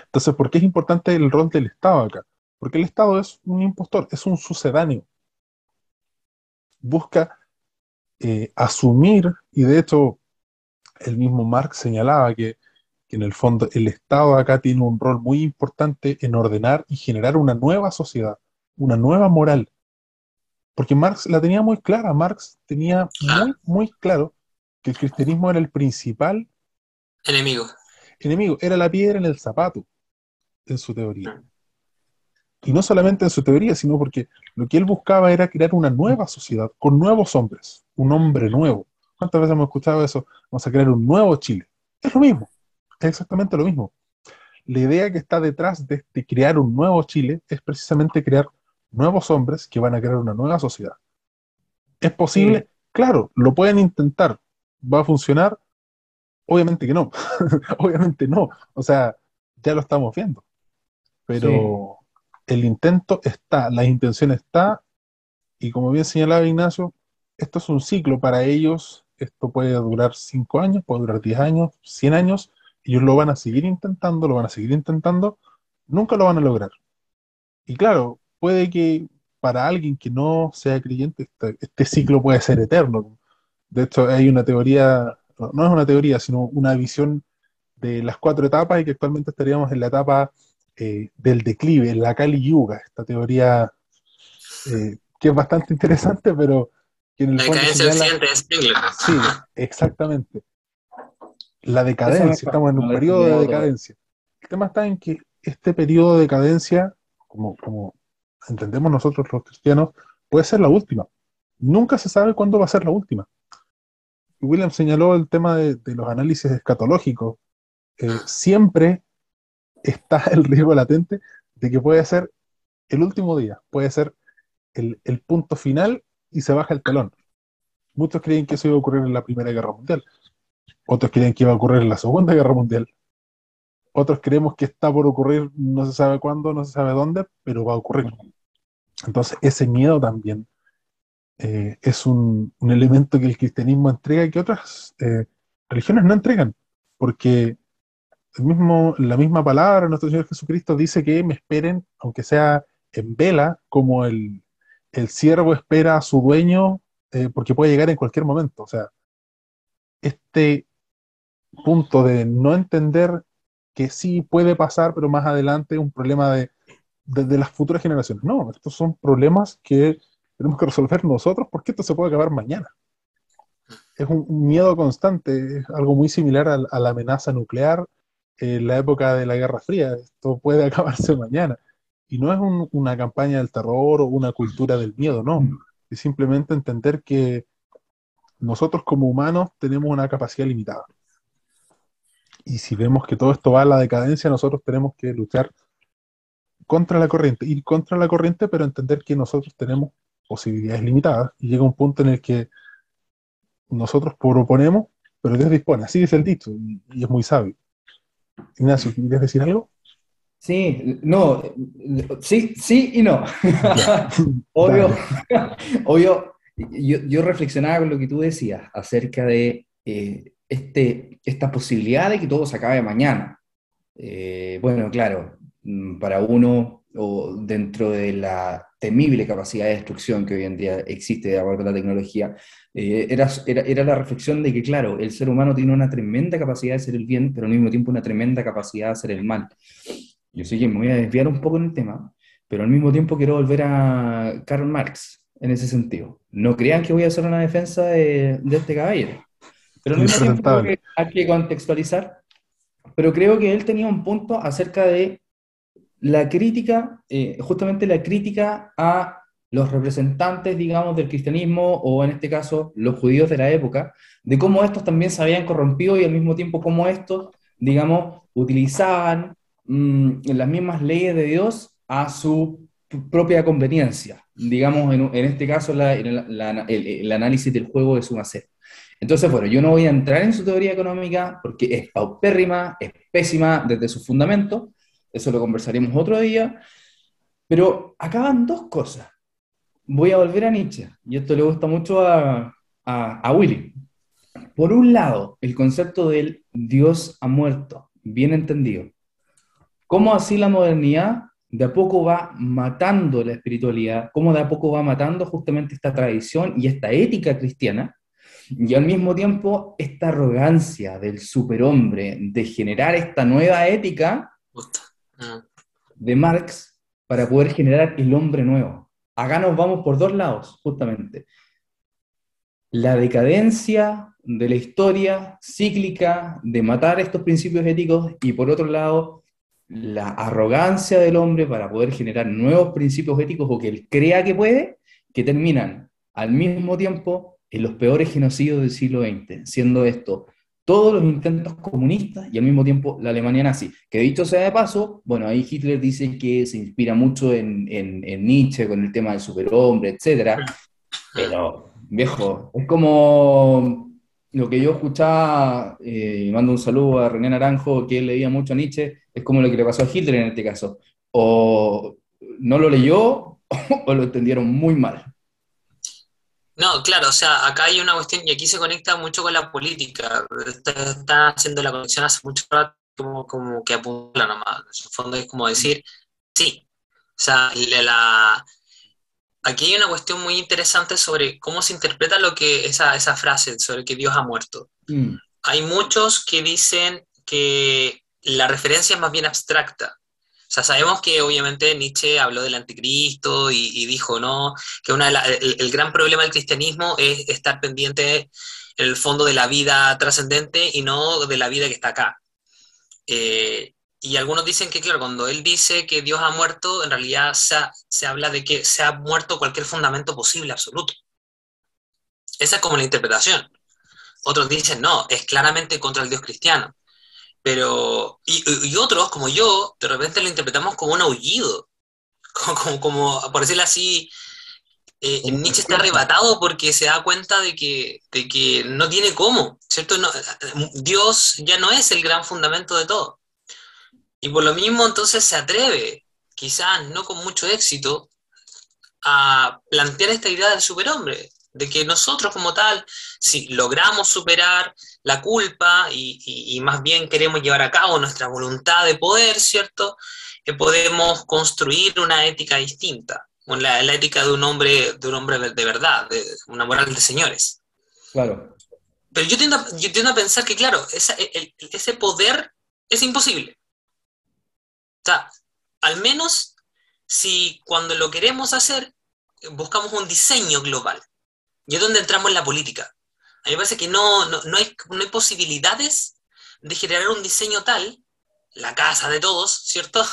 Entonces, ¿por qué es importante el rol del Estado acá? Porque el Estado es un impostor, es un sucedáneo. Busca asumir, y de hecho el mismo Marx señalaba que en el fondo el Estado acá tiene un rol muy importante en ordenar y generar una nueva sociedad, una nueva moral. Porque Marx la tenía muy clara, Marx tenía Claro, muy claro que el cristianismo era el principal enemigo. enemigo, era la piedra en el zapato, en su teoría. Y no solamente en su teoría, sino porque lo que él buscaba era crear una nueva sociedad con nuevos hombres, un hombre nuevo. ¿Cuántas veces hemos escuchado eso? Vamos a crear un nuevo Chile. Es lo mismo, es exactamente lo mismo. La idea que está detrás de crear un nuevo Chile es precisamente crear nuevos hombres que van a crear una nueva sociedad. ¿Es Sí, posible? Claro, lo pueden intentar. ¿Va a funcionar? Obviamente que no. Obviamente no. O sea, ya lo estamos viendo. sí, Pero el intento está, la intención está, y como bien señalaba Ignacio, esto es un ciclo para ellos. Esto puede durar 5 años, puede durar 10 años, 100 años. Ellos lo van a seguir intentando, lo van a seguir intentando. Nunca lo van a lograr. Y claro, puede que para alguien que no sea creyente, este ciclo puede ser eterno. De hecho, hay una teoría, no es una teoría, sino una visión de las 4 etapas y que actualmente estaríamos en la etapa del declive, en la Kali Yuga, esta teoría que es bastante interesante, pero que en el La fondo decadencia de señala, Occidente es Spengler. sí, exactamente, la esa me decadencia, estamos en no un la he periodo de estudiado todavía. decadencia. El tema está en que este periodo de decadencia, como entendemos nosotros los cristianos, puede ser la última. Nunca se sabe cuándo va a ser la última. William señaló el tema de los análisis escatológicos. Siempre está el riesgo latente de que puede ser el último día, puede ser el punto final y se baja el telón. Muchos creen que eso iba a ocurrir en la Primera Guerra Mundial, otros creen que iba a ocurrir en la Segunda Guerra Mundial, otros creemos que está por ocurrir, no se sabe cuándo, no se sabe dónde, pero va a ocurrir. Entonces, ese miedo también es un elemento que el cristianismo entrega y que otras religiones no entregan, porque la misma palabra, nuestro Señor Jesucristo dice que me esperen, aunque sea en vela, como el siervo espera a su dueño, porque puede llegar en cualquier momento. O sea, este punto de no entender que sí puede pasar, pero más adelante es un problema de las futuras generaciones. No, estos son problemas que tenemos que resolver nosotros porque esto se puede acabar mañana. Es un miedo constante, es algo muy similar a la amenaza nuclear en la época de la Guerra Fría. Esto puede acabarse mañana. Y no es una campaña del terror o una cultura del miedo, no. Es simplemente entender que nosotros como humanos tenemos una capacidad limitada. Y si vemos que todo esto va a la decadencia, nosotros tenemos que luchar contra la corriente, ir contra la corriente, pero entender que nosotros tenemos posibilidades limitadas. Y llega un punto en el que nosotros proponemos, pero Dios dispone. Así dice el dicho, y es muy sabio. Ignacio, ¿quieres decir algo? Sí, no, sí, sí y no. Ya, Obvio, dale. obvio, yo reflexionaba con lo que tú decías acerca de esta posibilidad de que todo se acabe mañana. Bueno, claro, para uno, o dentro de la temible capacidad de destrucción que hoy en día existe de acuerdo a la tecnología, era la reflexión de que, claro, el ser humano tiene una tremenda capacidad de hacer el bien, pero al mismo tiempo una tremenda capacidad de hacer el mal. Yo sé que me voy a desviar un poco en el tema, pero al mismo tiempo quiero volver a Karl Marx en ese sentido. No crean que voy a hacer una defensa de este caballero, pero al mismo tiempo creo Impresentable. que hay que contextualizar, pero creo que él tenía un punto acerca de la crítica, justamente la crítica a los representantes, digamos, del cristianismo, o en este caso, los judíos de la época, de cómo estos también se habían corrompido y al mismo tiempo cómo estos, digamos, utilizaban las mismas leyes de Dios a su propia conveniencia, digamos, en este caso, el análisis del juego de suma cero. Entonces, bueno, yo no voy a entrar en su teoría económica porque es paupérrima, es pésima desde sus fundamentos, eso lo conversaremos otro día, Pero acaban dos cosas. Voy a volver a Nietzsche, y esto le gusta mucho a Willy. Por un lado, el concepto del Dios ha muerto, bien entendido. Cómo así la modernidad de a poco va matando la espiritualidad, cómo de a poco va matando justamente esta tradición y esta ética cristiana, y al mismo tiempo esta arrogancia del superhombre de generar esta nueva ética Justo. Mm. de Marx para poder generar el hombre nuevo. Acá nos vamos por dos lados, justamente. La decadencia de la historia cíclica de matar estos principios éticos y por otro lado la arrogancia del hombre para poder generar nuevos principios éticos o que él crea que puede, que terminan al mismo tiempo en los peores genocidios del siglo XX, siendo esto todos los intentos comunistas y al mismo tiempo la Alemania nazi. Que dicho sea de paso, bueno, ahí Hitler dice que se inspira mucho en Nietzsche con el tema del superhombre, etcétera, pero, viejo, es como lo que yo escuchaba, mando un saludo a René Naranjo, que él leía mucho a Nietzsche, es como lo que le pasó a Hitler en este caso. O no lo leyó o lo entendieron muy mal. No, claro, o sea, acá hay una cuestión, y aquí se conecta mucho con la política. Están haciendo la conexión hace mucho rato, como que apunta nomás. En el fondo es como decir, sí. O sea, aquí hay una cuestión muy interesante sobre cómo se interpreta esa frase sobre que Dios ha muerto. Mm. Hay muchos que dicen que la referencia es más bien abstracta. O sea, sabemos que obviamente Nietzsche habló del anticristo y dijo, ¿no?, que el gran problema del cristianismo es estar pendiente en el fondo de la vida trascendente y no de la vida que está acá. Y algunos dicen que, claro, cuando él dice que Dios ha muerto, en realidad se habla de que se ha muerto cualquier fundamento posible, absoluto. Esa es como la interpretación. Otros dicen, no, es claramente contra el Dios cristiano. Pero, y otros, como yo, de repente lo interpretamos como un aullido, como por decirlo así, Nietzsche está arrebatado porque se da cuenta de que no tiene cómo, ¿cierto? No, Dios ya no es el gran fundamento de todo. Y por lo mismo entonces se atreve, quizás no con mucho éxito, a plantear esta idea del superhombre, de que nosotros como tal, si logramos superar la culpa y más bien queremos llevar a cabo nuestra voluntad de poder, ¿cierto? Que podemos construir una ética distinta, la ética de un hombre de verdad, de una moral de señores. Claro. Pero yo tiendo a pensar que, claro, ese poder es imposible. O sea, al menos si cuando lo queremos hacer, buscamos un diseño global. Y es donde entramos en la política. A mí me parece que no hay posibilidades de generar un diseño tal, la casa de todos, ¿cierto?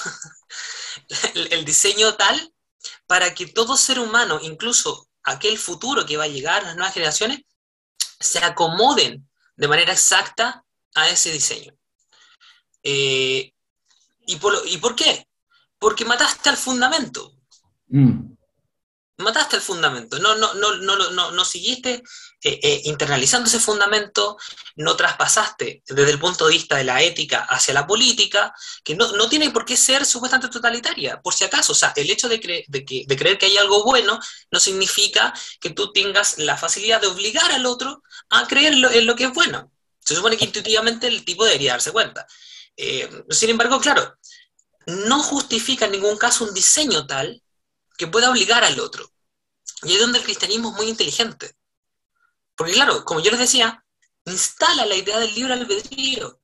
el diseño tal para que todo ser humano, incluso aquel futuro que va a llegar, las nuevas generaciones, se acomoden de manera exacta a ese diseño. ¿Y por qué? Porque mataste al fundamento. Mataste el fundamento, no seguiste internalizando ese fundamento, no traspasaste desde el punto de vista de la ética hacia la política, que no tiene por qué ser supuestamente totalitaria, por si acaso. O sea, el hecho de creer que hay algo bueno no significa que tú tengas la facilidad de obligar al otro a creer en lo que es bueno. Se supone que intuitivamente el tipo debería darse cuenta. Sin embargo, claro, no justifica en ningún caso un diseño tal que pueda obligar al otro. Y es donde el cristianismo es muy inteligente. Porque claro, como yo les decía, instala la idea del libre albedrío.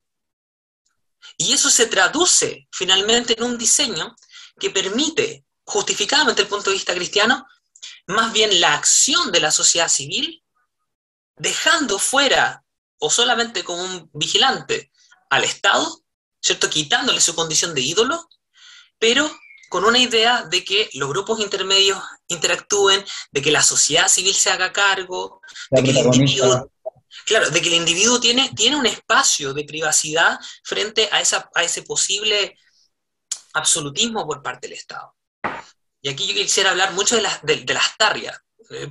Y eso se traduce finalmente en un diseño que permite, justificadamente desde el punto de vista cristiano, más bien la acción de la sociedad civil, dejando fuera o solamente como un vigilante al Estado, ¿cierto?, quitándole su condición de ídolo, pero con una idea de que los grupos intermedios interactúen, de que la sociedad civil se haga cargo, de que el individuo tiene un espacio de privacidad frente a ese posible absolutismo por parte del Estado. Y aquí yo quisiera hablar mucho de las tarrias.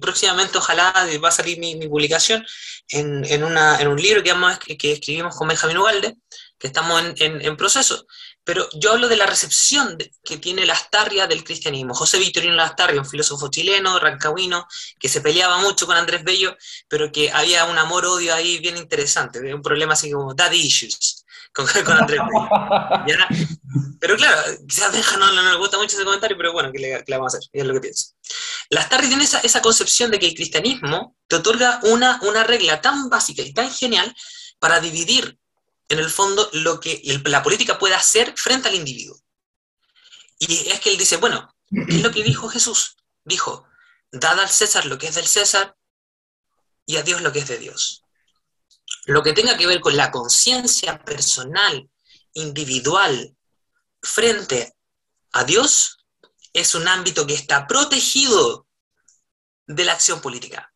Próximamente, ojalá, va a salir mi publicación en un libro que escribimos con Benjamín Ugalde, que estamos en proceso, Pero yo hablo de la recepción que tiene Lastarria del cristianismo. José Victorino Lastarria, un filósofo chileno, rancagüino, que se peleaba mucho con Andrés Bello, pero que había un amor-odio ahí bien interesante, un problema así como daddy issues con Andrés Bello. ¿Ya? Pero claro, quizás Benja no le gusta mucho ese comentario, pero bueno, ¿qué le vamos a hacer? Es lo que pienso. Lastarria tiene esa concepción de que el cristianismo te otorga una regla tan básica y tan genial para dividir, en el fondo, lo que la política puede hacer frente al individuo. Y es que él dice, bueno, ¿qué es lo que dijo Jesús? Dijo, dad al César lo que es del César y a Dios lo que es de Dios. Lo que tenga que ver con la conciencia personal, individual, frente a Dios, es un ámbito que está protegido de la acción política.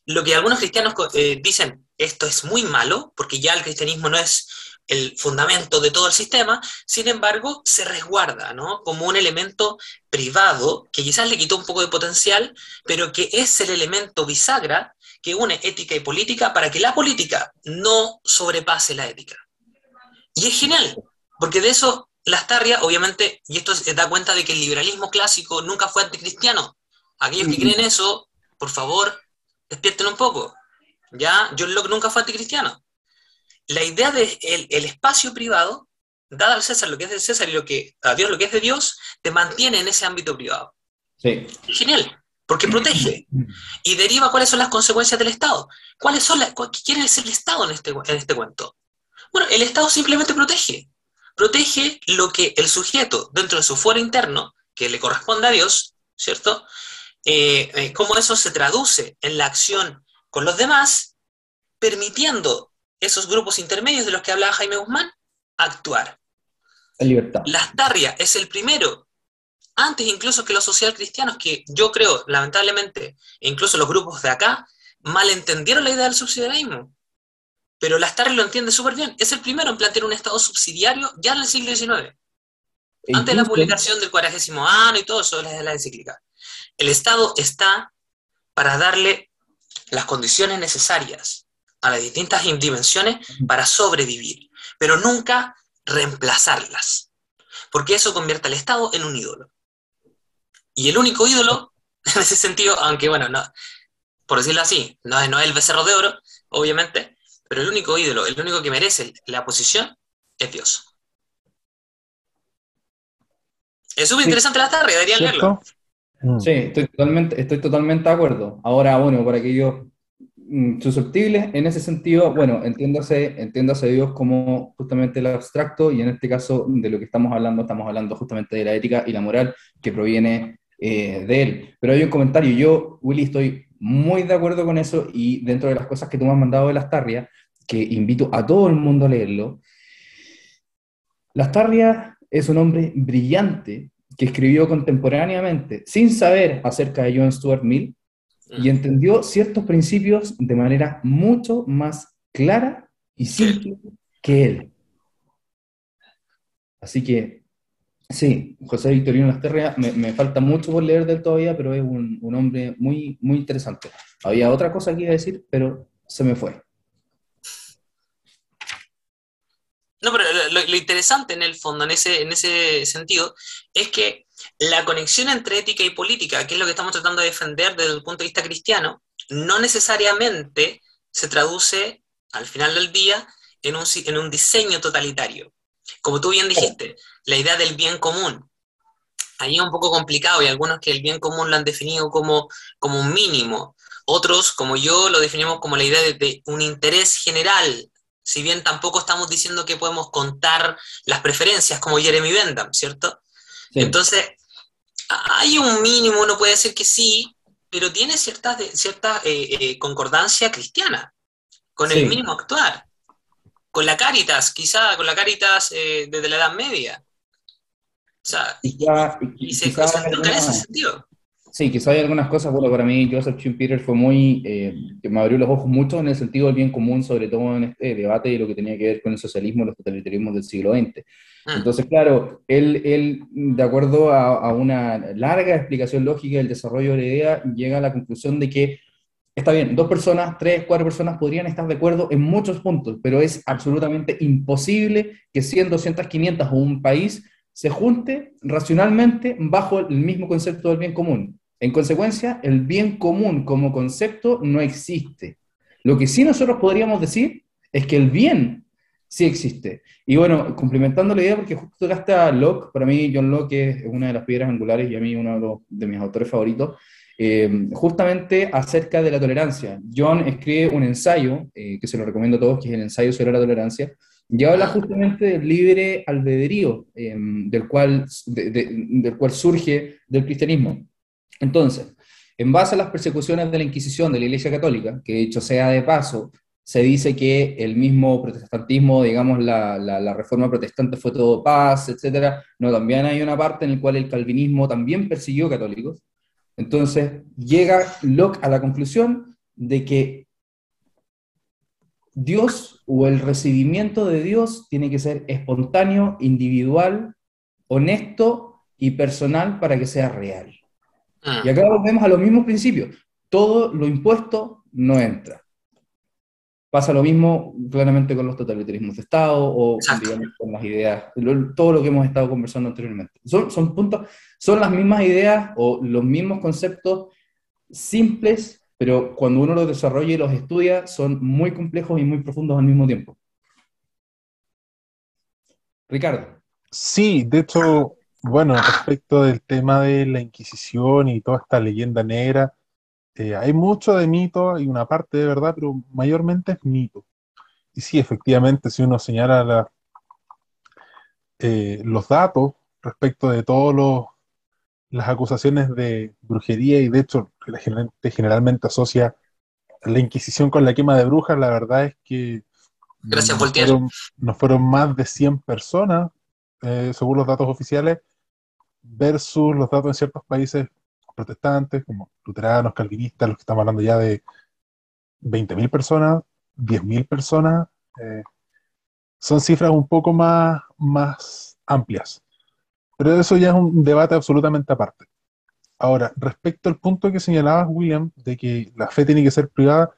Lo que algunos cristianos dicen, esto es muy malo, porque ya el cristianismo no es el fundamento de todo el sistema, sin embargo, se resguarda, ¿no?, como un elemento privado, que quizás le quitó un poco de potencial, pero que es el elemento bisagra que une ética y política para que la política no sobrepase la ética. Y es genial, porque de eso Lastarria, obviamente, y esto da cuenta de que el liberalismo clásico nunca fue anticristiano. Aquellos que creen eso, por favor, despierten un poco. ¿Ya? John Locke nunca fue anticristiano. La idea de el espacio privado, dada al César lo que es del César y a Dios lo que es de Dios, te mantiene en ese ámbito privado. Sí. Genial, porque protege. Y deriva cuáles son las consecuencias del Estado. ¿Quién es el Estado en este cuento? Bueno, el Estado simplemente protege. Protege lo que el sujeto, dentro de su fuero interno, que le corresponde a Dios, ¿cierto? Cómo eso se traduce en la acción con los demás, permitiendo esos grupos intermedios de los que hablaba Jaime Guzmán actuar. La libertad. Lastarria es el primero, antes incluso que los socialcristianos, que yo creo, lamentablemente, e incluso los grupos de acá, malentendieron la idea del subsidiarismo. Pero Lastarria lo entiende súper bien. Es el primero en plantear un Estado subsidiario ya en el siglo XIX. Antes de la publicación del 40º año y todo eso, la encíclica. El Estado está para darle las condiciones necesarias a las distintas dimensiones para sobrevivir, pero nunca reemplazarlas, porque eso convierte al Estado en un ídolo. Y el único ídolo, en ese sentido, aunque bueno, no, por decirlo así, no es el becerro de oro, obviamente, pero el único ídolo, el único que merece la posición, es Dios. Es súper interesante la tarde, deberían leerlo. Sí, estoy totalmente de acuerdo. Ahora, bueno, para aquellos susceptibles, en ese sentido, bueno, entiéndase Dios como justamente el abstracto, y en este caso de lo que estamos hablando justamente de la ética y la moral que proviene de él. Pero hay un comentario, yo, Willy, estoy muy de acuerdo con eso, y dentro de las cosas que tú me has mandado de Lastarria, que invito a todo el mundo a leerlo, Lastarria es un hombre brillante que escribió contemporáneamente, sin saber acerca de John Stuart Mill, y entendió ciertos principios de manera mucho más clara y simple que él. Así que, sí, José Victorino Lastarria, me falta mucho por leer de él todavía, pero es un hombre muy, muy interesante. Había otra cosa que iba a decir, pero se me fue. No, pero lo interesante en el fondo, en ese sentido, es que la conexión entre ética y política, que es lo que estamos tratando de defender desde el punto de vista cristiano, no necesariamente se traduce, al final del día, en un diseño totalitario. Como tú bien dijiste, la idea del bien común. Ahí es un poco complicado, y algunos que el bien común lo han definido como un mínimo. Otros, como yo, lo definimos como la idea de un interés general, si bien tampoco estamos diciendo que podemos contar las preferencias como Jeremy Bentham, ¿cierto? Sí. Entonces, hay un mínimo, uno puede decir que sí, pero tiene cierta concordancia cristiana con el mínimo actuar. Con la Cáritas, quizá con la Cáritas desde la Edad Media. O sea, y se nunca en ese sentido. Sí, quizá hay algunas cosas, bueno, para mí Joseph Schumpeter fue muy, que me abrió los ojos mucho en el sentido del bien común, sobre todo en este debate de lo que tenía que ver con el socialismo y los totalitarismos del siglo XX. Entonces, claro, él de acuerdo a una larga explicación lógica del desarrollo de la idea, llega a la conclusión de que está bien, 2 personas, 3, 4 personas podrían estar de acuerdo en muchos puntos, pero es absolutamente imposible que 100, 200, 500 o un país se junte racionalmente bajo el mismo concepto del bien común. En consecuencia, el bien común como concepto no existe. Lo que sí nosotros podríamos decir es que el bien sí existe. Y bueno, complementando la idea, porque justo tocaste a Locke, para mí John Locke es una de las piedras angulares y a mí uno de mis autores favoritos, justamente acerca de la tolerancia. John escribe un ensayo, que se lo recomiendo a todos, que es el ensayo sobre la tolerancia, y habla justamente del libre albedrío, del cual surge del cristianismo. Entonces, en base a las persecuciones de la Inquisición de la Iglesia Católica, que dicho sea de paso, se dice que el mismo protestantismo, digamos, la reforma protestante fue todo paz, etcétera. No, también hay una parte en la cual el calvinismo también persiguió católicos. Entonces, llega Locke a la conclusión de que Dios o el recibimiento de Dios tiene que ser espontáneo, individual, honesto y personal para que sea real. Y acá volvemos a los mismos principios. Todo lo impuesto no entra. Pasa lo mismo claramente con los totalitarismos de Estado o, digamos, con las ideas, todo lo que hemos estado conversando anteriormente. Son puntos, son las mismas ideas o los mismos conceptos simples, pero cuando uno los desarrolla y los estudia, son muy complejos y muy profundos al mismo tiempo. Ricardo. Sí, de hecho, bueno, respecto del tema de la Inquisición y toda esta leyenda negra, hay mucho de mito y una parte de verdad, pero mayormente es mito. Y sí, efectivamente, si uno señala los datos respecto de todas las acusaciones de brujería, y de hecho la gente generalmente asocia la Inquisición con la quema de brujas, la verdad es que Gracias, no Voltaire. fueron, no fueron más de 100 personas, según los datos oficiales, versus los datos en ciertos países protestantes, como luteranos, calvinistas, los que estamos hablando ya de 20.000 personas, 10.000 personas. eh, Son cifras un poco más amplias. Pero eso ya es un debate absolutamente aparte. Ahora, respecto al punto que señalabas, William, de que la fe tiene que ser privada,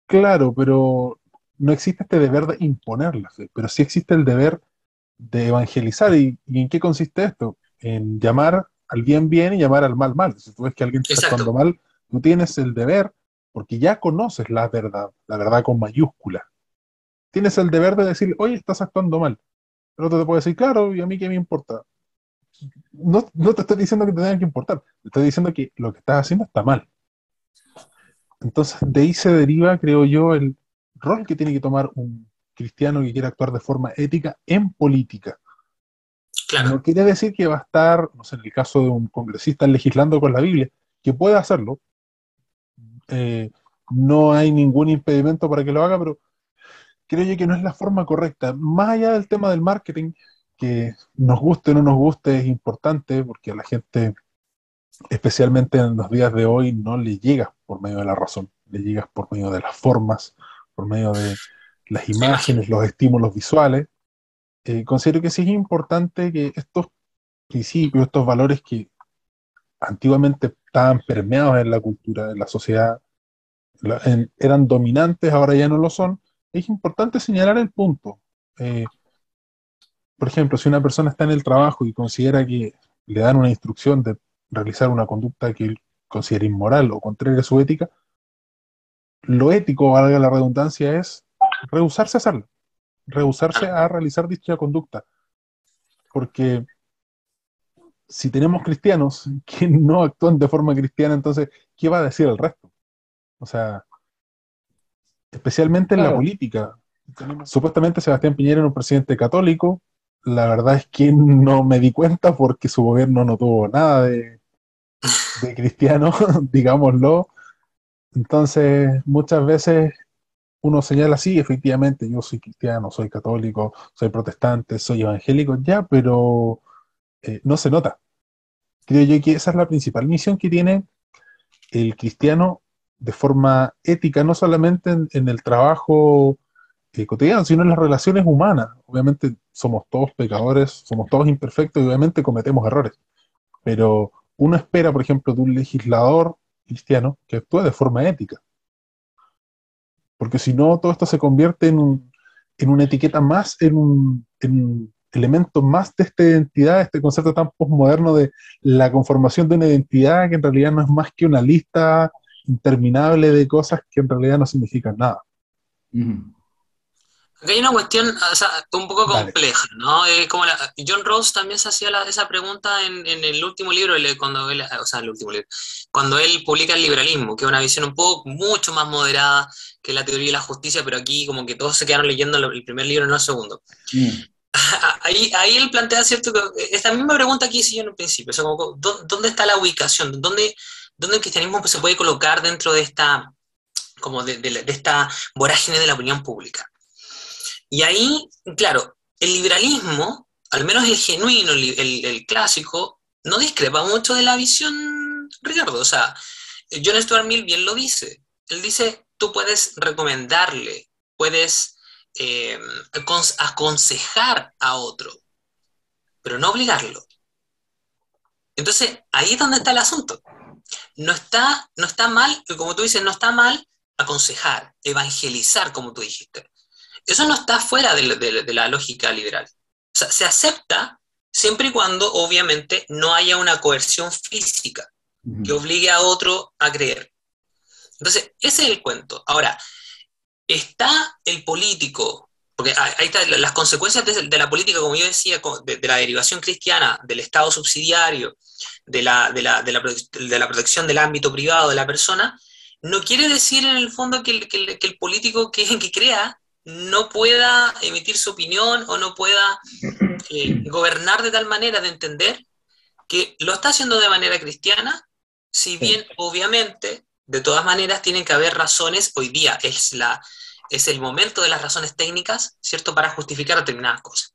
claro, pero no existe este deber de imponer la fe, pero sí existe el deber de evangelizar. ¿Y en qué consiste esto? En llamar al bien bien y llamar al mal mal. Si tú ves que alguien está actuando Exacto. mal, tú tienes el deber, porque ya conoces la verdad con mayúscula. Tienes el deber de decir, oye, estás actuando mal. El otro te puede decir, claro, y a mí qué me importa. No, no te estoy diciendo que te tenga que importar, te estoy diciendo que lo que estás haciendo está mal. Entonces, de ahí se deriva, creo yo, el rol que tiene que tomar un cristiano que quiera actuar de forma ética en política. Claro. No quiere decir que va a estar, no sé, en el caso de un congresista legislando con la Biblia, que puede hacerlo, eh, no hay ningún impedimento para que lo haga, pero creo yo que no es la forma correcta. Más allá del tema del marketing, que nos guste o no nos guste, es importante porque a la gente, especialmente en los días de hoy, no le llegas por medio de la razón, le llegas por medio de las formas, por medio de las La imagen. imágenes, los estímulos visuales. Considero que sí es importante que estos principios, estos valores que antiguamente estaban permeados en la cultura, en la sociedad, eran dominantes, ahora ya no lo son, es importante señalar el punto. Eh, por ejemplo, si una persona está en el trabajo y considera que le dan una instrucción de realizar una conducta que él considera inmoral o contraria a su ética, lo ético, valga la redundancia, es rehusarse a hacerlo, rehusarse Claro. a realizar dicha conducta. Porque si tenemos cristianos que no actúan de forma cristiana, entonces, ¿qué va a decir el resto? O sea, especialmente en la Claro, política. Supuestamente Sebastián Piñera era un presidente católico. La verdad es que no me di cuenta porque su gobierno no tuvo nada de cristiano, digámoslo. Entonces, muchas veces uno señala, sí, efectivamente, yo soy cristiano, soy católico, soy protestante, soy evangélico, ya, pero no se nota. Creo yo que esa es la principal misión que tiene el cristiano de forma ética, no solamente en el trabajo cotidiano, sino en las relaciones humanas. Obviamente somos todos pecadores, somos todos imperfectos y obviamente cometemos errores. Pero uno espera, por ejemplo, de un legislador cristiano que actúe de forma ética. porque si no, todo esto se convierte en una etiqueta más, en elemento más de esta identidad, este concepto tan postmoderno de la conformación de una identidad que en realidad no es más que una lista interminable de cosas que en realidad no significan nada. Ujú. Acá hay una cuestión, o sea, un poco Dale. compleja, ¿no? Como John Rawls también se hacía esa pregunta en el último libro, cuando él, o sea, el último libro, cuando él publica el liberalismo, que es una visión un poco mucho más moderada que la teoría de la justicia, pero aquí como que todos se quedaron leyendo el primer libro, no el segundo. Mm. Ahí él plantea, ¿cierto? Esta misma pregunta que hice yo en un principio, o sea, como, ¿dónde está la ubicación? ¿Dónde el cristianismo se puede colocar dentro de esta, como de esta vorágine de la opinión pública? Y ahí, claro, el liberalismo, al menos el genuino, el clásico, no discrepa mucho de la visión, Ricardo. O sea, John Stuart Mill bien lo dice. Él dice, tú puedes recomendarle, puedes aconsejar a otro, pero no obligarlo. Entonces, ahí es donde está el asunto. No está mal, como tú dices, no está mal aconsejar, evangelizar, como tú dijiste. Eso no está fuera de la lógica liberal. O sea, se acepta siempre y cuando, obviamente, no haya una coerción física que obligue a otro a creer. Entonces, ese es el cuento. Ahora, está el político, porque ahí están las consecuencias de la política, como yo decía, de la derivación cristiana, del Estado subsidiario, de la protección del ámbito privado de la persona, no quiere decir en el fondo que el político que crea no pueda emitir su opinión o no pueda gobernar de tal manera de entender que lo está haciendo de manera cristiana, si bien obviamente, de todas maneras, tienen que haber razones, hoy día es el momento de las razones técnicas, ¿cierto?, para justificar determinadas cosas.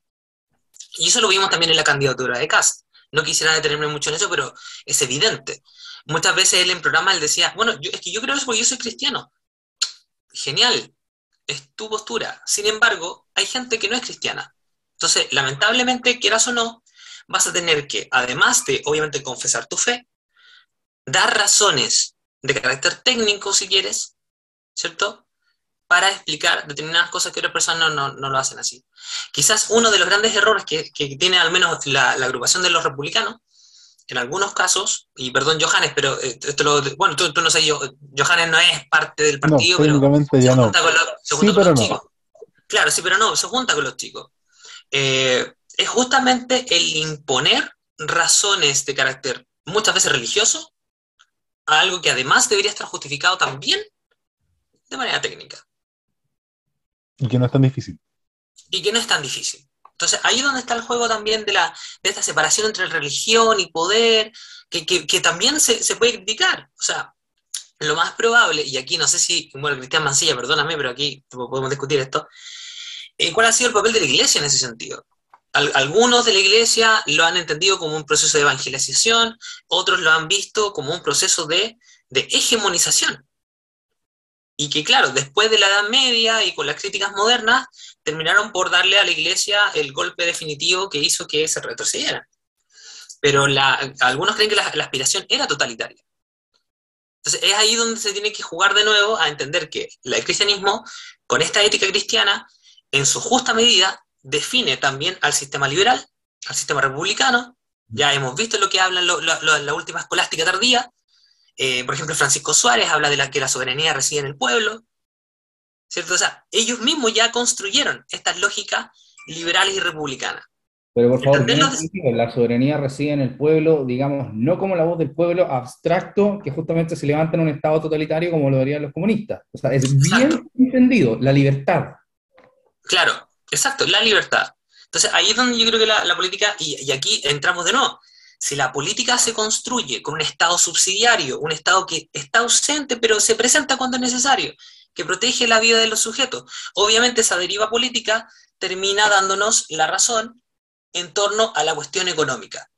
Y eso lo vimos también en la candidatura de Kast. No quisiera detenerme mucho en eso, pero es evidente. Muchas veces él en programa él decía, bueno, es que yo creo eso porque yo soy cristiano. Genial, es tu postura. Sin embargo, hay gente que no es cristiana. Entonces, lamentablemente, quieras o no, vas a tener que, además de, obviamente, confesar tu fe, dar razones de carácter técnico, si quieres, ¿cierto?, para explicar determinadas cosas que otras personas no lo hacen así. Quizás uno de los grandes errores que tiene al menos la agrupación de los republicanos, en algunos casos, y perdón Johannes, pero bueno, tú no sé, Johannes no es parte del No, partido, pero técnicamente se ya no. junta con Sí, pero los no. chicos. Claro, sí, pero no, se junta con los chicos. Es justamente el imponer razones de carácter muchas veces religioso a algo que además debería estar justificado también de manera técnica. Y que no es tan difícil. Y que no es tan difícil. Entonces, ahí es donde está el juego también de esta separación entre religión y poder, que también se puede criticar. O sea, lo más probable, y aquí no sé si, bueno, Cristian Mancilla, perdóname, pero aquí podemos discutir esto, ¿cuál ha sido el papel de la iglesia en ese sentido? Algunos de la iglesia lo han entendido como un proceso de evangelización, otros lo han visto como un proceso de hegemonización. Y que claro, después de la Edad Media y con las críticas modernas, terminaron por darle a la iglesia el golpe definitivo que hizo que se retrocediera. Pero algunos creen que la aspiración era totalitaria. Entonces es ahí donde se tiene que jugar de nuevo a entender que el cristianismo, con esta ética cristiana, en su justa medida, define también al sistema liberal, al sistema republicano. Ya hemos visto lo que hablan la última escolástica tardía. Por ejemplo, Francisco Suárez habla de que la soberanía reside en el pueblo, ¿cierto? O sea, ellos mismos ya construyeron estas lógicas liberales y republicanas. Pero por favor, bien Entenderlo entendido, la soberanía reside en el pueblo, digamos, no como la voz del pueblo abstracto que justamente se levanta en un estado totalitario como lo harían los comunistas. O sea, es bien Exacto. entendido, la libertad. Claro, exacto, la libertad. Entonces ahí es donde yo creo que la política, y aquí entramos de nuevo, si la política se construye con un Estado subsidiario, un Estado que está ausente pero se presenta cuando es necesario, que protege la vida de los sujetos, obviamente esa deriva política termina dándonos la razón en torno a la cuestión económica.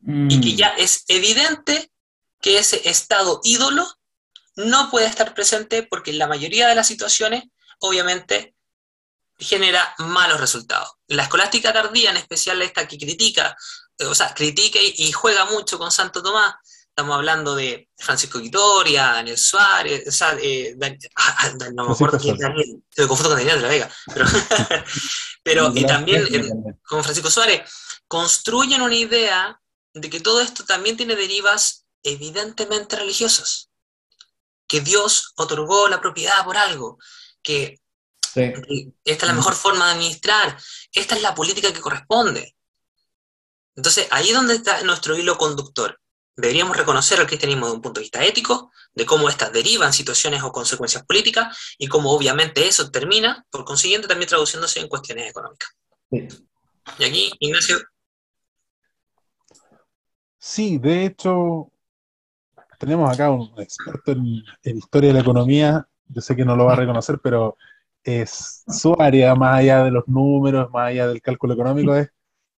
Y que ya es evidente que ese Estado ídolo no puede estar presente porque en la mayoría de las situaciones, obviamente, genera malos resultados. La escolástica tardía, en especial esta que critica, o sea, critica y juega mucho con Santo Tomás, estamos hablando de Francisco Quitoria, Daniel Suárez, o sea, no me acuerdo quién es Daniel, me confundo con Daniel de la Vega, pero y también con Francisco Suárez, construyen una idea de que todo esto también tiene derivas evidentemente religiosas, que Dios otorgó la propiedad por algo, que esta es la mejor forma de administrar, esta es la política que corresponde. Entonces, ahí es donde está nuestro hilo conductor. Deberíamos reconocer el cristianismo desde un punto de vista ético, de cómo éstas derivan situaciones o consecuencias políticas, y cómo obviamente eso termina, por consiguiente, también traduciéndose en cuestiones económicas. Sí. Y aquí, Ignacio. Sí, de hecho, tenemos acá un experto en historia de la economía. Yo sé que no lo va a reconocer, pero es su área, más allá de los números, más allá del cálculo económico, es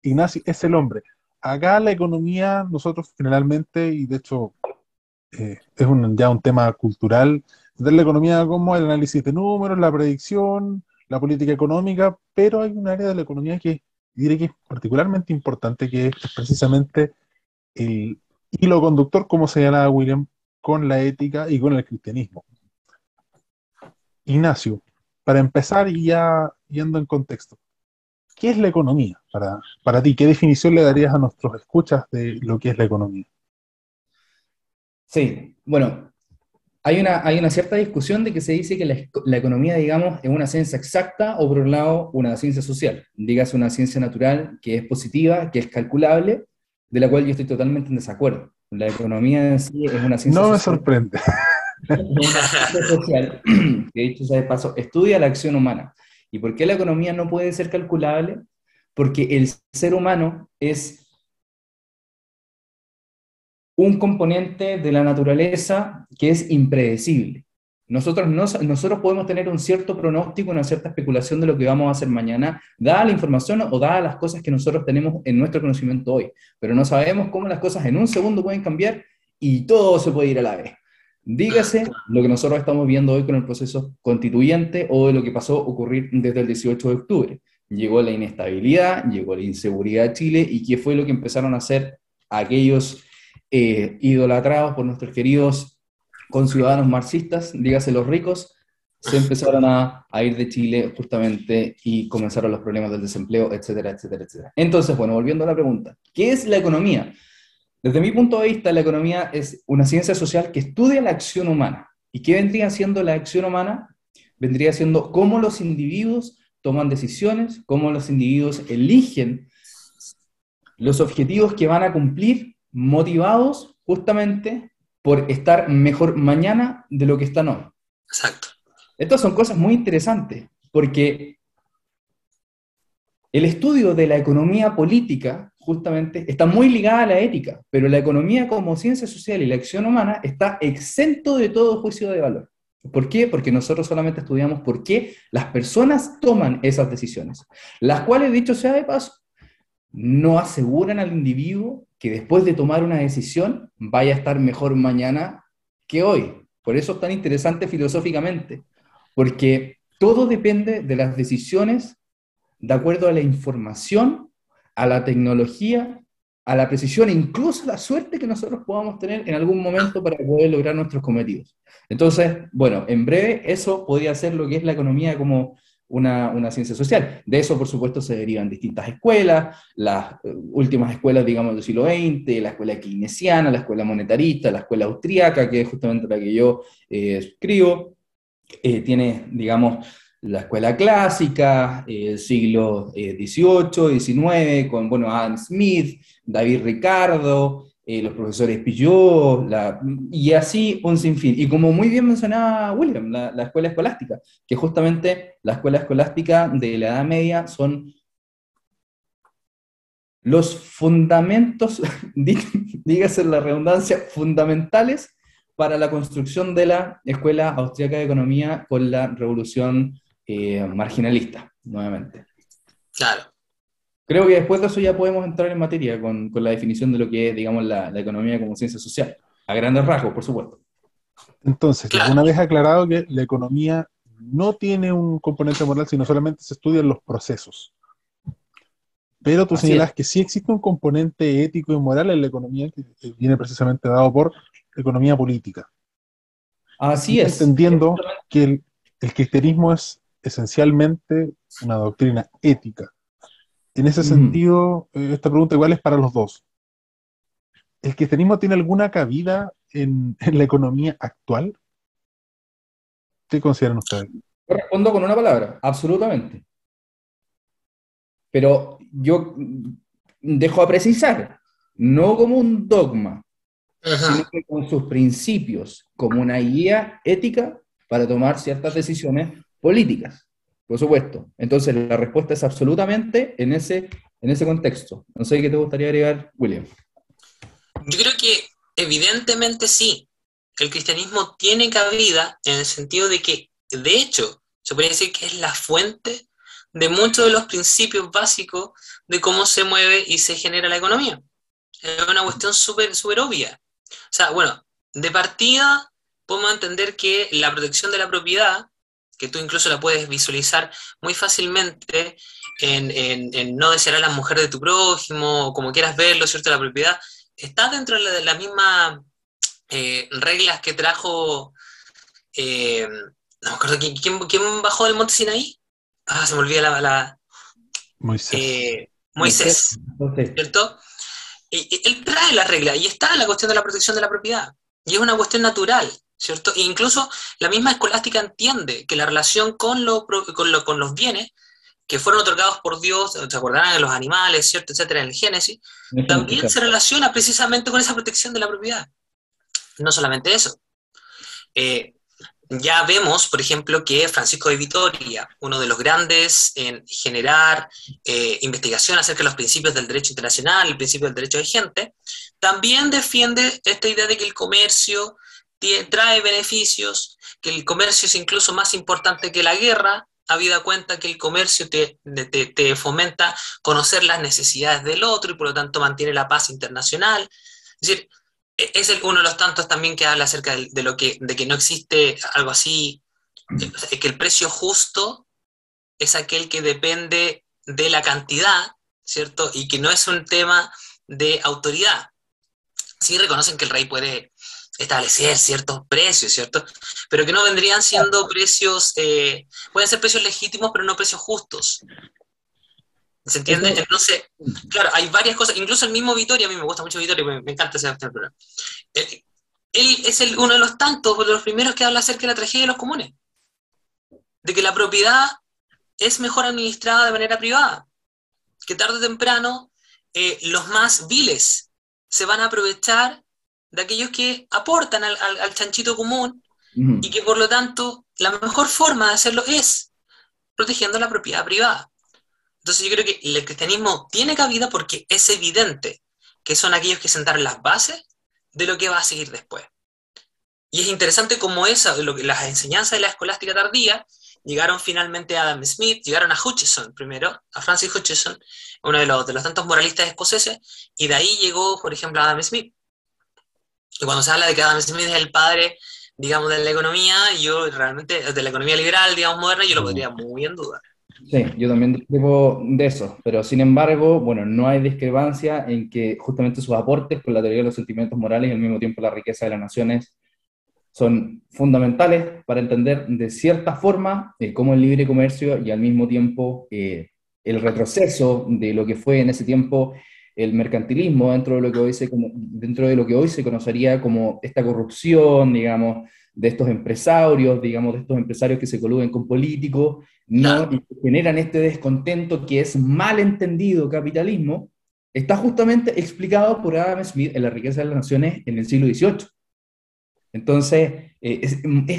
Ignacio, es el hombre. Acá la economía, nosotros generalmente, y de hecho es ya un tema cultural, de la economía como el análisis de números, la predicción, la política económica, pero hay un área de la economía que diré que es particularmente importante, que es precisamente el hilo conductor, como señalaba William, con la ética y con el cristianismo. Ignacio, para empezar y ya yendo en contexto, ¿qué es la economía para ti? ¿Qué definición le darías a nuestros escuchas de lo que es la economía? Sí, bueno, hay una cierta discusión de que se dice que la economía, digamos, es una ciencia exacta o, por un lado, una ciencia social. Dígase una ciencia natural que es positiva, que es calculable, de la cual yo estoy totalmente en desacuerdo. La economía en sí es una ciencia social. No me sorprende. Es una ciencia social que, dicho sea de paso, estudia la acción humana. ¿Y por qué la economía no puede ser calculable? Porque el ser humano es un componente de la naturaleza que es impredecible. Nosotros podemos tener un cierto pronóstico, una cierta especulación de lo que vamos a hacer mañana, dada la información o dadas las cosas que nosotros tenemos en nuestro conocimiento hoy, pero no sabemos cómo las cosas en un segundo pueden cambiar y todo se puede ir a la vez. Dígase lo que nosotros estamos viendo hoy con el proceso constituyente o de lo que pasó a ocurrir desde el 18 de octubre. Llegó la inestabilidad, llegó la inseguridad a Chile, y ¿qué fue lo que empezaron a hacer aquellos idolatrados por nuestros queridos conciudadanos marxistas, dígase los ricos? Se empezaron a ir de Chile justamente y comenzaron los problemas del desempleo, etcétera, etcétera, etcétera. Entonces, bueno, volviendo a la pregunta, ¿qué es la economía? Desde mi punto de vista, la economía es una ciencia social que estudia la acción humana. ¿Y qué vendría siendo la acción humana? Vendría siendo cómo los individuos toman decisiones, cómo los individuos eligen los objetivos que van a cumplir, motivados justamente por estar mejor mañana de lo que están hoy. Exacto. Estas son cosas muy interesantes, porque el estudio de la economía política justamente está muy ligada a la ética, pero la economía como ciencia social y la acción humana está exento de todo juicio de valor. ¿Por qué? Porque nosotros solamente estudiamos por qué las personas toman esas decisiones, las cuales, dicho sea de paso, no aseguran al individuo que después de tomar una decisión vaya a estar mejor mañana que hoy. Por eso es tan interesante filosóficamente, porque todo depende de las decisiones de acuerdo a la información, a la tecnología, a la precisión e incluso a la suerte que nosotros podamos tener en algún momento para poder lograr nuestros cometidos. Entonces, bueno, en breve eso podría ser lo que es la economía como una ciencia social. De eso, por supuesto, se derivan distintas escuelas, las últimas escuelas, digamos, del siglo XX, la escuela keynesiana, la escuela monetarista, la escuela austríaca, que es justamente la que yo escribo, tiene, digamos, la escuela clásica, siglo XVIII, XIX, con, bueno, Adam Smith, David Ricardo, los profesores Pillot, y así un sinfín. Y como muy bien mencionaba William, la escuela escolástica, que justamente la escuela escolástica de la Edad Media son los fundamentos, dígase la redundancia, fundamentales para la construcción de la Escuela Austríaca de Economía con la Revolución marginalista, nuevamente. Claro. Creo que después de eso ya podemos entrar en materia con la definición de lo que es, digamos, la economía como ciencia social, a grandes rasgos, por supuesto. Entonces, Claro. una vez aclarado que la economía no tiene un componente moral, sino solamente se estudian los procesos. Pero tú Así es. señalas que sí existe un componente ético y moral en la economía que viene precisamente dado por economía política. Así Y es. entendiendo que el cristianismo es esencialmente una doctrina ética. En ese Ujú. sentido, esta pregunta igual es para los dos. ¿El cristianismo tiene alguna cabida en la economía actual? ¿Qué consideran ustedes? Yo respondo con una palabra, absolutamente. Pero yo dejo a precisar, no como un dogma, sino Ajá. que con sus principios, como una guía ética para tomar ciertas decisiones políticas, por supuesto. Entonces, la respuesta es absolutamente en ese contexto. No sé qué te gustaría agregar, William. Yo creo que evidentemente sí, el cristianismo tiene cabida en el sentido de que, de hecho, se podría decir que es la fuente de muchos de los principios básicos de cómo se mueve y se genera la economía. Es una cuestión súper, súper obvia. O sea, bueno, de partida podemos entender que la protección de la propiedad, que tú incluso la puedes visualizar muy fácilmente en no desear a la mujer de tu prójimo, o como quieras verlo, ¿cierto? La propiedad está dentro de las mismas reglas que trajo, no me acuerdo, ¿quién bajó del monte Sinaí? Ah, se me olvida Moisés. Moisés. Moisés, Entonces, ¿cierto? Y él trae la regla y está la cuestión de la protección de la propiedad. Y es una cuestión natural, ¿cierto? E incluso la misma escolástica entiende que la relación con los bienes que fueron otorgados por Dios, se acordarán de los animales, ¿cierto? Etcétera, en el Génesis, imagínate, también claro. se relaciona precisamente con esa protección de la propiedad. No solamente eso. Eh, ya vemos, por ejemplo, que Francisco de Vitoria, uno de los grandes en generar investigación acerca de los principios del derecho internacional, el principio del derecho vigente, también defiende esta idea de que el comercio trae beneficios, que el comercio es incluso más importante que la guerra, habida cuenta que el comercio te fomenta conocer las necesidades del otro y por lo tanto mantiene la paz internacional. Es decir, es uno de los tantos también que habla acerca de que no existe algo así, que el precio justo es aquel que depende de la cantidad, ¿cierto? Y que no es un tema de autoridad. Sí reconocen que el rey puede establecer ciertos precios, ¿cierto? Pero que no vendrían siendo precios, pueden ser precios legítimos, pero no precios justos. ¿Se entiende? Eso, Entonces, claro, hay varias cosas, incluso el mismo Vitoria, a mí me gusta mucho Vitoria, me encanta ese programa. Él, él es uno de los tantos, de los primeros que habla acerca de la tragedia de los comunes, de que la propiedad es mejor administrada de manera privada, que tarde o temprano los más viles se van a aprovechar de aquellos que aportan al chanchito común y ujú. que por lo tanto la mejor forma de hacerlo es protegiendo la propiedad privada. Entonces yo creo que el cristianismo tiene cabida porque es evidente que son aquellos que sentaron las bases de lo que va a seguir después. Y es interesante cómo las enseñanzas de la escolástica tardía llegaron finalmente a Adam Smith, llegaron a Hutcheson primero, a Francis Hutcheson, uno de los tantos moralistas escoceses, y de ahí llegó, por ejemplo, a Adam Smith. Y cuando se habla de que Adam Smith es el padre, digamos, de la economía, yo realmente, de la economía liberal, digamos, moderna, yo lo podría muy en duda. Sí, yo también discrepo de eso, pero sin embargo, bueno, no hay discrepancia en que justamente sus aportes con la teoría de los sentimientos morales y al mismo tiempo la riqueza de las naciones son fundamentales para entender de cierta forma cómo el libre comercio y al mismo tiempo el retroceso de lo que fue en ese tiempo el mercantilismo dentro de lo que hoy dentro de lo que hoy se conocería como esta corrupción, digamos, de estos empresarios, digamos, de estos empresarios que se coluden con políticos, Claro. ¿no? Y que generan este descontento que es mal entendido capitalismo, está justamente explicado por Adam Smith en La riqueza de las naciones en el siglo XVIII. Entonces,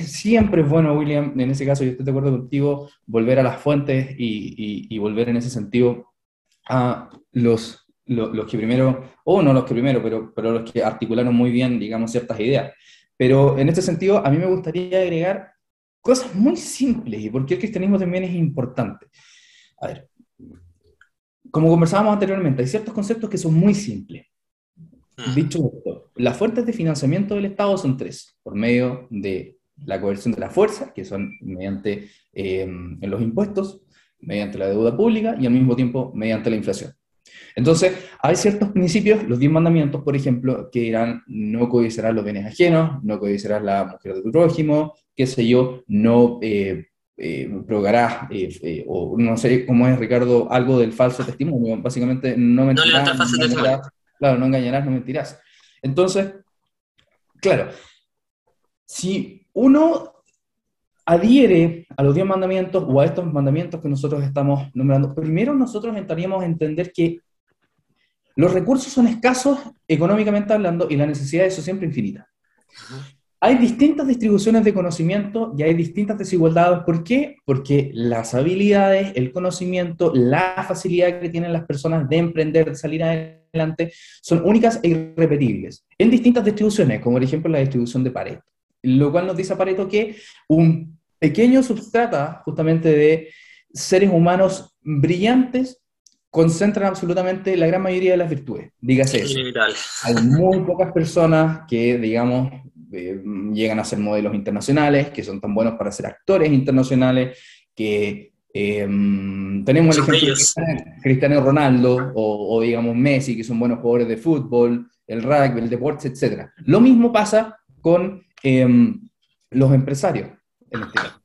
siempre bueno, William, en ese caso yo estoy de acuerdo contigo, volver a las fuentes y volver en ese sentido a los que primero, o no los que primero, pero los que articularon muy bien, digamos, ciertas ideas. Pero en este sentido, a mí me gustaría agregar cosas muy simples y por qué el cristianismo también es importante. A ver, como conversábamos anteriormente, hay ciertos conceptos que son muy simples. Mm. Dicho esto, las fuentes de financiamiento del Estado son tres, por medio de la coerción de la fuerza, que son mediante en los impuestos, mediante la deuda pública y al mismo tiempo mediante la inflación. Entonces, hay ciertos principios, los 10 mandamientos, por ejemplo, que eran no codiciarás los bienes ajenos, no codiciarás la mujer de tu prójimo, qué sé yo, no provocarás, o no sé cómo es, Ricardo, algo del falso testimonio, básicamente no No mentirás, levantar no falso testimonio. engañarás, claro, no engañarás, no mentirás. Entonces, claro, si uno adhiere a los 10 mandamientos o a estos mandamientos que nosotros estamos nombrando, primero nosotros entraríamos a entender que los recursos son escasos económicamente hablando y las necesidades son siempre infinitas. Hay distintas distribuciones de conocimiento y hay distintas desigualdades. ¿Por qué? Porque las habilidades, el conocimiento, la facilidad que tienen las personas de emprender, de salir adelante, son únicas e irrepetibles en distintas distribuciones, como por ejemplo la distribución de Pareto. Lo cual nos dice Pareto que un pequeño substrata justamente de seres humanos brillantes concentran absolutamente la gran mayoría de las virtudes. Dígase eso. Inevitable. Hay muy pocas personas que, digamos, llegan a ser modelos internacionales, que son tan buenos para ser actores internacionales, que tenemos el Son ejemplo de bellos. Cristiano Ronaldo o, digamos, Messi, que son buenos jugadores de fútbol, el rugby, el deporte, etc. Lo mismo pasa con los empresarios, en este caso.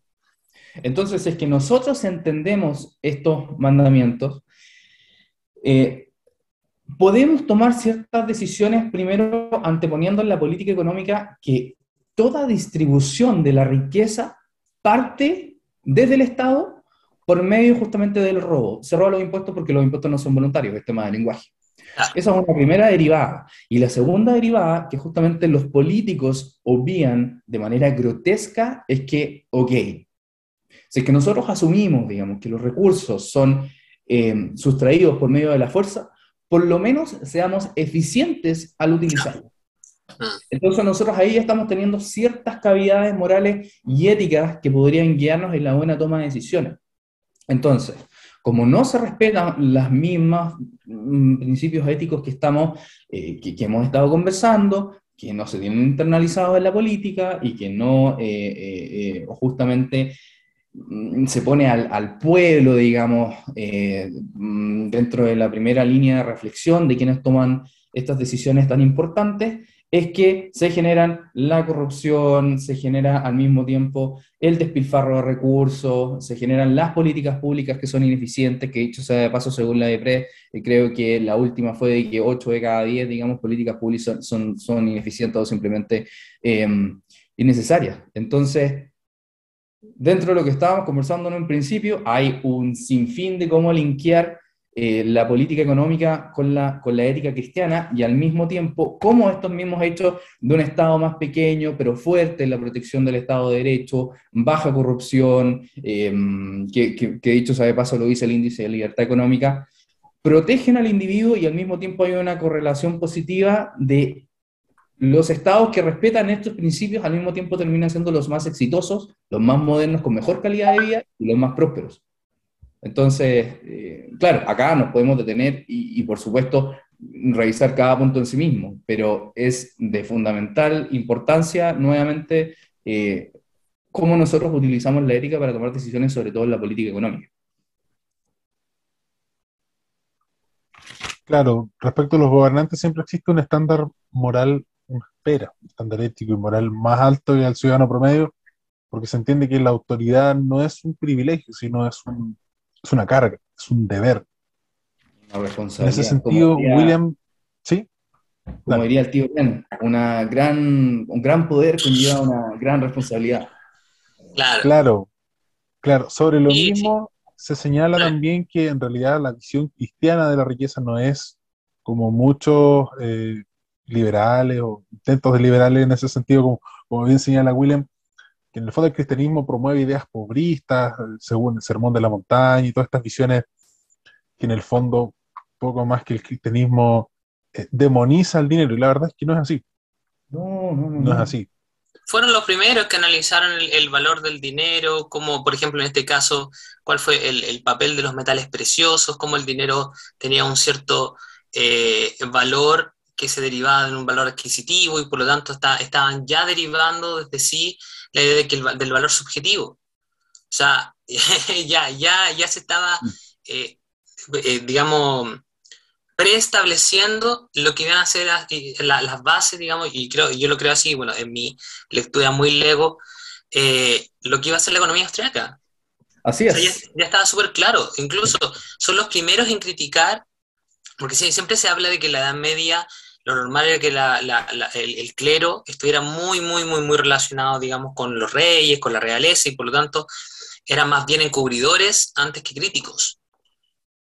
Entonces, es que nosotros entendemos estos mandamientos, podemos tomar ciertas decisiones primero anteponiendo en la política económica que toda distribución de la riqueza parte desde el Estado por medio justamente del robo. Se roban los impuestos porque los impuestos no son voluntarios, es tema de lenguaje. Claro. Esa es una primera derivada. Y la segunda derivada, que justamente los políticos obvían de manera grotesca, es que, ok, si es que nosotros asumimos, digamos, que los recursos son sustraídos por medio de la fuerza, por lo menos seamos eficientes al utilizarlo. Entonces nosotros ahí estamos teniendo ciertas cavidades morales y éticas que podrían guiarnos en la buena toma de decisiones. Entonces, como no se respetan las mismas principios éticos que que hemos estado conversando, que no se tienen internalizados en la política y que no justamente se pone al pueblo, digamos, dentro de la primera línea de reflexión de quienes toman estas decisiones tan importantes, es que se generan la corrupción, se genera al mismo tiempo el despilfarro de recursos, se generan las políticas públicas que son ineficientes, que dicho sea de paso, según la DEPRE, creo que la última fue de que 8 de cada 10, digamos, políticas públicas son ineficientes o simplemente innecesarias. Entonces, dentro de lo que estábamos conversando en un principio, hay un sinfín de cómo linkear la política económica con la ética cristiana y al mismo tiempo cómo estos mismos hechos de un Estado más pequeño pero fuerte en la protección del Estado de Derecho, baja corrupción, que dicho sea de paso lo dice el índice de libertad económica, protegen al individuo y al mismo tiempo hay una correlación positiva de los estados que respetan estos principios al mismo tiempo terminan siendo los más exitosos, los más modernos, con mejor calidad de vida y los más prósperos. Entonces, claro, acá nos podemos detener y, por supuesto, revisar cada punto en sí mismo, pero es de fundamental importancia, nuevamente, cómo nosotros utilizamos la ética para tomar decisiones, sobre todo en la política económica. Claro, respecto a los gobernantes siempre existe un estándar moral, una espera, un estándar ético y moral más alto que al ciudadano promedio, porque se entiende que la autoridad no es un privilegio, sino es una carga, es un deber. Una En ese responsabilidad, sentido, William, sí, como dale. diría el tío Ben, un gran poder conlleva una gran responsabilidad. Claro. Claro, claro. Sobre lo Sí, sí. mismo, se señala también que en realidad la visión cristiana de la riqueza no es como muchos liberales o intentos de liberales en ese sentido, como bien señala William, que en el fondo el cristianismo promueve ideas pobristas, según el Sermón de la Montaña y todas estas visiones que en el fondo, poco más que el cristianismo, demoniza el dinero, y la verdad es que no es así, No, no, no, no es no. así. Fueron los primeros que analizaron el valor del dinero, como por ejemplo en este caso, cuál fue el papel de los metales preciosos, cómo el dinero tenía un cierto valor que se derivaba de un valor adquisitivo y por lo tanto estaban ya derivando desde sí la idea de del valor subjetivo. O sea, ya se estaba, digamos, preestableciendo lo que van a ser las bases, digamos, y yo lo creo así, bueno, en mi lectura muy lego, lo que iba a ser la economía austriaca. Así O sea, ya, es. ya estaba súper claro. Incluso son los primeros en criticar, porque sí, siempre se habla de que en la Edad Media lo normal era que el clero estuviera muy, muy, muy, muy relacionado, digamos, con los reyes, con la realeza, y por lo tanto eran más bien encubridores antes que críticos.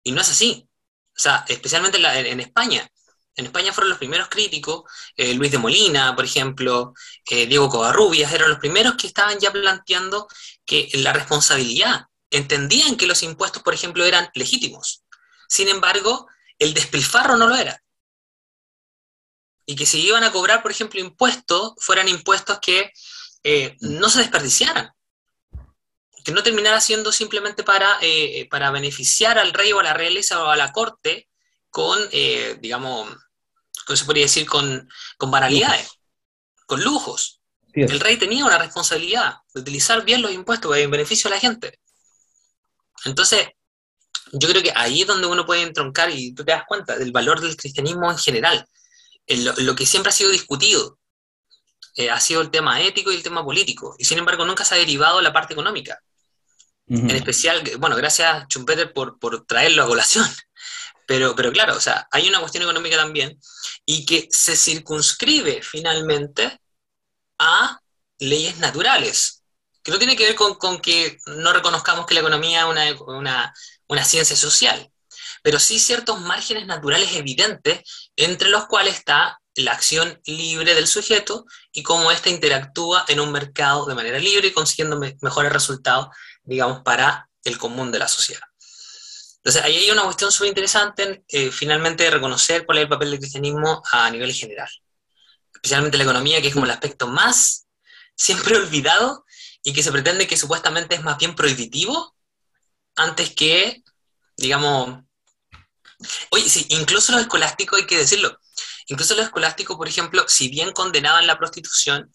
Y no es así. O sea, especialmente en España. En España fueron los primeros críticos, Luis de Molina, por ejemplo, Diego Covarrubias, eran los primeros que estaban ya planteando que la responsabilidad, entendían que los impuestos, por ejemplo, eran legítimos. Sin embargo, el despilfarro no lo era. Y que si iban a cobrar, por ejemplo, impuestos, fueran impuestos que no se desperdiciaran, que no terminara siendo simplemente para beneficiar al rey o a la realeza o a la corte con, digamos, ¿cómo se podría decir? Con banalidades, Lujos. con lujos. Así El es. rey tenía una responsabilidad de utilizar bien los impuestos en beneficio de la gente. Entonces, yo creo que ahí es donde uno puede entroncar y tú te das cuenta del valor del cristianismo en general. Lo que siempre ha sido discutido ha sido el tema ético y el tema político, y sin embargo nunca se ha derivado la parte económica. En Ujú. especial, bueno, gracias Schumpeter por traerlo a colación, pero claro, o sea, hay una cuestión económica también, y que se circunscribe finalmente a leyes naturales, que no tiene que ver con que no reconozcamos que la economía es una ciencia social, pero sí ciertos márgenes naturales evidentes, entre los cuales está la acción libre del sujeto y cómo ésta interactúa en un mercado de manera libre y consiguiendo mejores resultados, digamos, para el común de la sociedad. Entonces, ahí hay una cuestión súper interesante, finalmente, de reconocer cuál es el papel del cristianismo a nivel general, especialmente la economía, que es como el aspecto más siempre olvidado y que se pretende que supuestamente es más bien prohibitivo antes que, digamos, oye, sí, incluso los escolásticos, hay que decirlo, incluso los escolásticos, por ejemplo, si bien condenaban la prostitución,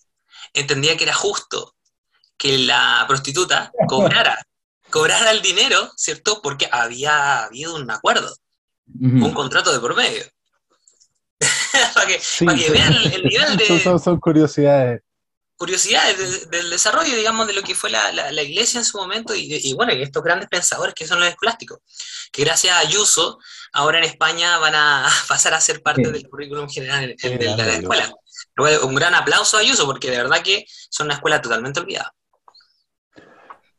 entendía que era justo que la prostituta cobrara el dinero, ¿cierto? Porque había habido un acuerdo, un Ujú. contrato de por medio. Para Sí, que vean el nivel de son curiosidades. curiosidades del desarrollo, digamos, de lo que fue la iglesia en su momento y bueno, y estos grandes pensadores que son los escolásticos, que gracias a Ayuso, ahora en España van a pasar a ser parte Sí, del currículum general Qué de grande la Dios. escuela. Un gran aplauso a Ayuso, porque de verdad que son una escuela totalmente olvidada.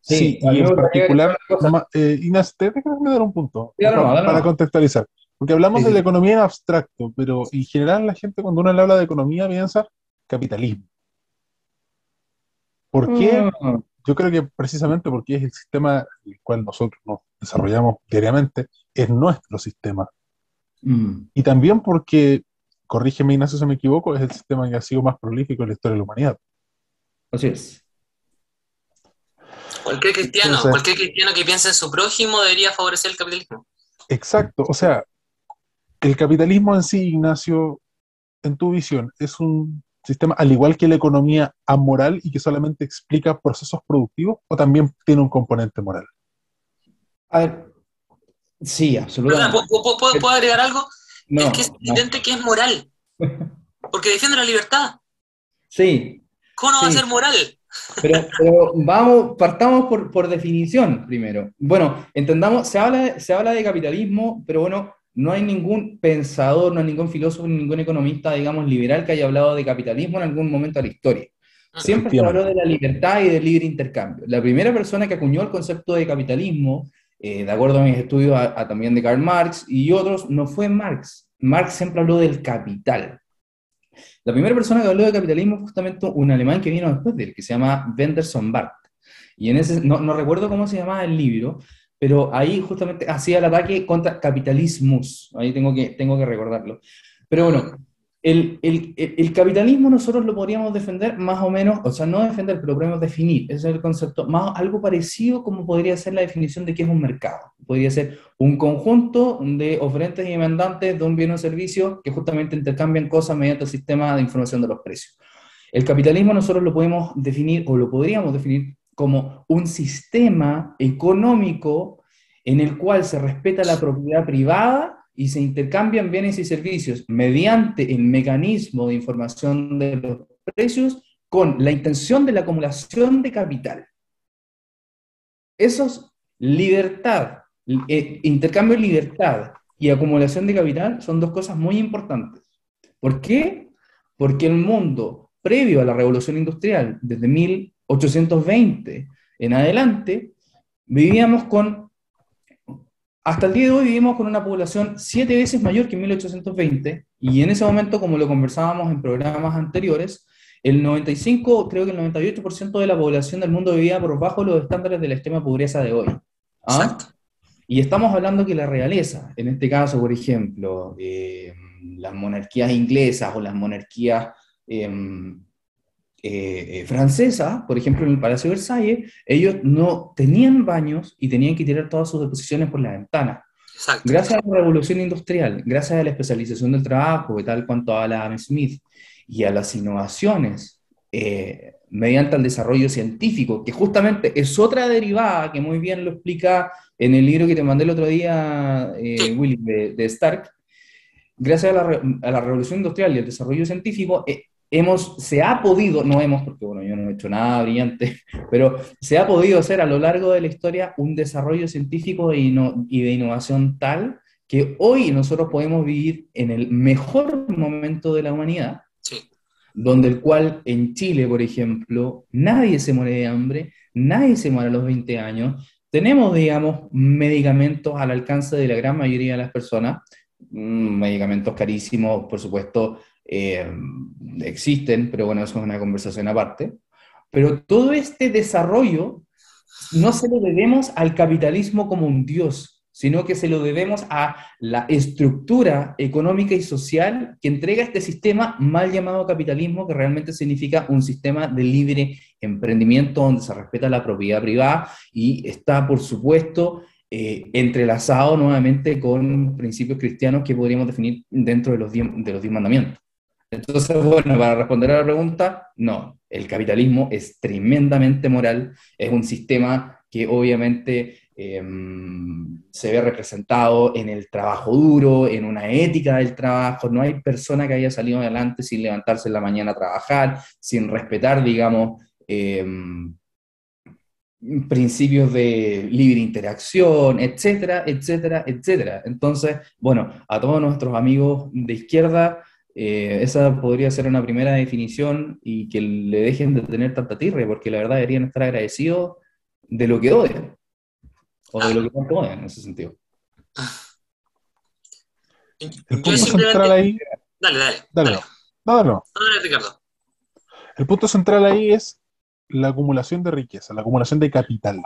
sí, Sí, a y mí me en gustaría agregar particular, una cosa. Inés, déjame dar un punto Sí, dale nomás, dale para nomás. contextualizar. Porque hablamos Sí, de sí, la sí. economía en abstracto, pero en general la gente cuando uno le habla de economía piensa capitalismo. ¿Por qué? Mm, Yo creo que precisamente porque es el sistema el cual nosotros nos desarrollamos diariamente, es nuestro sistema. mm. Y también porque, corrígeme Ignacio si me equivoco, es el sistema que ha sido más prolífico en la historia de la humanidad. Así es. Entonces, Cualquier cristiano que piense en su prójimo debería favorecer el capitalismo. exacto, o sea, el capitalismo en sí, Ignacio, en tu visión, es un sistema, al igual que la economía, amoral y que solamente explica procesos productivos, o también tiene un componente moral. A ver, sí, ¿Verdad? absolutamente. ¿Puedo agregar algo? Es que es No, no. evidente que es moral, porque defiende la libertad. Sí, ¿Cómo no va a ser sí. moral? Pero vamos, partamos por definición primero. Bueno, entendamos, se habla de capitalismo, pero bueno, no hay ningún pensador, no hay ningún filósofo, ni ningún economista, digamos, liberal que haya hablado de capitalismo en algún momento de la historia. Siempre se habló Efectivamente. de la libertad y del libre intercambio. La primera persona que acuñó el concepto de capitalismo, de acuerdo a mis estudios también de Karl Marx y otros, no fue Marx. Marx siempre habló del capital. La primera persona que habló de capitalismo es justamente un alemán que vino después de él, que se llama Wenderson Barth. Y en ese, no recuerdo cómo se llamaba el libro, pero ahí justamente hacía el ataque contra capitalismus. Ahí tengo que recordarlo. Pero bueno, el capitalismo nosotros lo podríamos defender más o menos, o sea, no defender, pero lo podríamos definir. Ese es el concepto, más, algo parecido como podría ser la definición de qué es un mercado. Podría ser un conjunto de oferentes y demandantes de un bien o servicio que justamente intercambian cosas mediante el sistema de información de los precios. El capitalismo nosotros lo podemos definir o lo podríamos definir como un sistema económico en el cual se respeta la propiedad privada y se intercambian bienes y servicios mediante el mecanismo de información de los precios con la intención de la acumulación de capital. Eso es libertad. Intercambio de libertad y acumulación de capital son dos cosas muy importantes. ¿Por qué? Porque el mundo previo a la revolución industrial, desde 1820 en adelante, vivíamos con, hasta el día de hoy vivimos con una población 7 veces mayor que en 1820, y en ese momento, como lo conversábamos en programas anteriores, el 95, creo que el 98% de la población del mundo vivía por bajo los estándares de la extrema pobreza de hoy. ¿Ah? Exacto. Y estamos hablando que la realeza, en este caso, por ejemplo, las monarquías inglesas o las monarquías francesas, por ejemplo, en el Palacio de Versalles, ellos no tenían baños y tenían que tirar todas sus deposiciones por la ventana. Exacto. Gracias a la revolución industrial, gracias a la especialización del trabajo, y tal cuanto habla Adam Smith, y a las innovaciones, mediante el desarrollo científico, que justamente es otra derivada que muy bien lo explica en el libro que te mandé el otro día, Sí. Willy, de Stark. Gracias a la revolución industrial y el desarrollo científico, se ha podido, no hemos, porque bueno, yo no he hecho nada brillante, pero se ha podido hacer a lo largo de la historia un desarrollo científico y de innovación tal que hoy nosotros podemos vivir en el mejor momento de la humanidad, Sí. donde el cual en Chile, por ejemplo, nadie se muere de hambre, nadie se muere a los 20 años, tenemos, digamos, medicamentos al alcance de la gran mayoría de las personas, medicamentos carísimos, por supuesto, existen, pero bueno, eso es una conversación aparte. Pero todo este desarrollo no se lo debemos al capitalismo como un dios, sino que se lo debemos a la estructura económica y social que entrega este sistema mal llamado capitalismo, que realmente significa un sistema de libre emprendimiento donde se respeta la propiedad privada y está, por supuesto, entrelazado nuevamente con principios cristianos que podríamos definir dentro de los 10 mandamientos. Entonces, bueno, para responder a la pregunta, no, el capitalismo es tremendamente moral, es un sistema que obviamente se ve representado en el trabajo duro, en una ética del trabajo, no hay persona que haya salido adelante sin levantarse en la mañana a trabajar, sin respetar, digamos, principios de libre interacción, etcétera, etcétera, etcétera. Entonces, bueno, a todos nuestros amigos de izquierda, esa podría ser una primera definición y que le dejen de tener tanta tirre, porque la verdad deberían estar agradecidos de lo que odian, o de lo que tanto odian en ese sentido. El Yo punto simplemente... central ahí... Dale. Dale. No. Dale, Ricardo. El punto central ahí es la acumulación de riqueza, la acumulación de capital.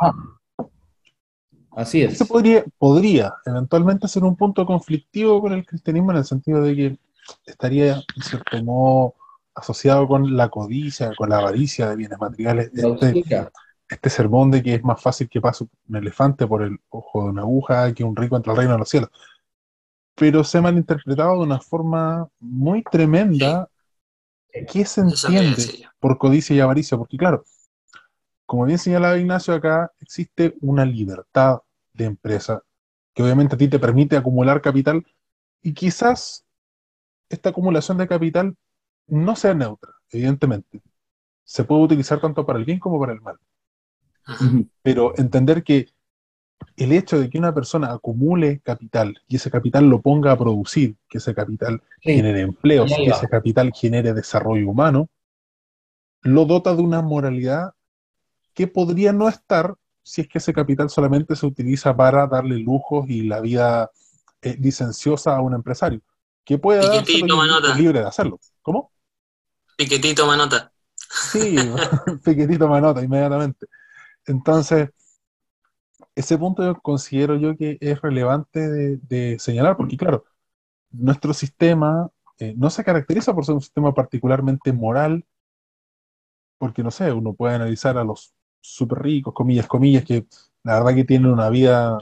Así es. Ese podría eventualmente ser un punto conflictivo con el cristianismo en el sentido de que estaría, en cierto modo, asociado con la codicia, con la avaricia de bienes materiales. Este sermón de que es más fácil que pase un elefante por el ojo de una aguja que un rico entre el reino de los cielos. Pero se ha malinterpretado de una forma muy tremenda. ¿Qué se entiende por codicia y avaricia? Porque claro, como bien señalaba Ignacio, acá existe una libertad de empresa que obviamente a ti te permite acumular capital y quizás esta acumulación de capital no sea neutra, evidentemente. Se puede utilizar tanto para el bien como para el mal. Pero entender que el hecho de que una persona acumule capital y ese capital lo ponga a producir, que ese capital genere empleos, que ese capital genere desarrollo humano, lo dota de una moralidad que podría no estar si es que ese capital solamente se utiliza para darle lujos y la vida licenciosa a un empresario, que puede dárselo y es libre de hacerlo. ¿Cómo? Piketty toma nota. Sí, Piketty toma nota inmediatamente. Entonces, ese punto yo considero yo que es relevante de señalar, porque claro, nuestro sistema no se caracteriza por ser un sistema particularmente moral, porque no sé, uno puede analizar a los súper ricos, comillas, comillas, que la verdad que tienen una vida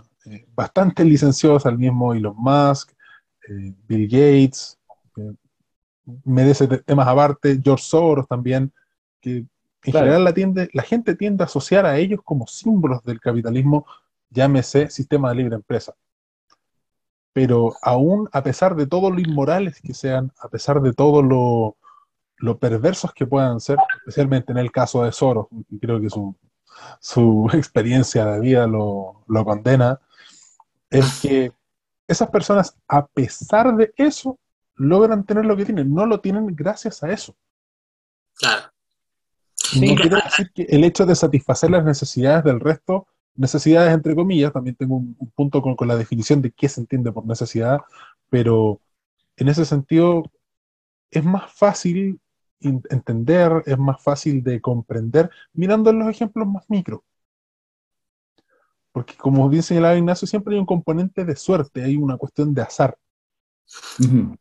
bastante licenciosa, el mismo Elon Musk, Bill Gates, merece temas aparte, George Soros también, que en general la gente tiende a asociar a ellos como símbolos del capitalismo, llámese sistema de libre empresa. pero aún a pesar de todo lo inmorales que sean, a pesar de todo lo perversos que puedan ser, especialmente en el caso de Soros, y creo que su experiencia de vida lo condena, es que esas personas, a pesar de eso, logran tener lo que tienen. No lo tienen gracias a eso. Claro. No Sí, quiere decir que el hecho de satisfacer las necesidades del resto, necesidades entre comillas, también tengo un punto con la definición de qué se entiende por necesidad, pero en ese sentido es más fácil entender, es más fácil de comprender mirando los ejemplos más micro. Porque como bien señalaba Ignacio, siempre hay un componente de suerte, hay una cuestión de azar. ujú,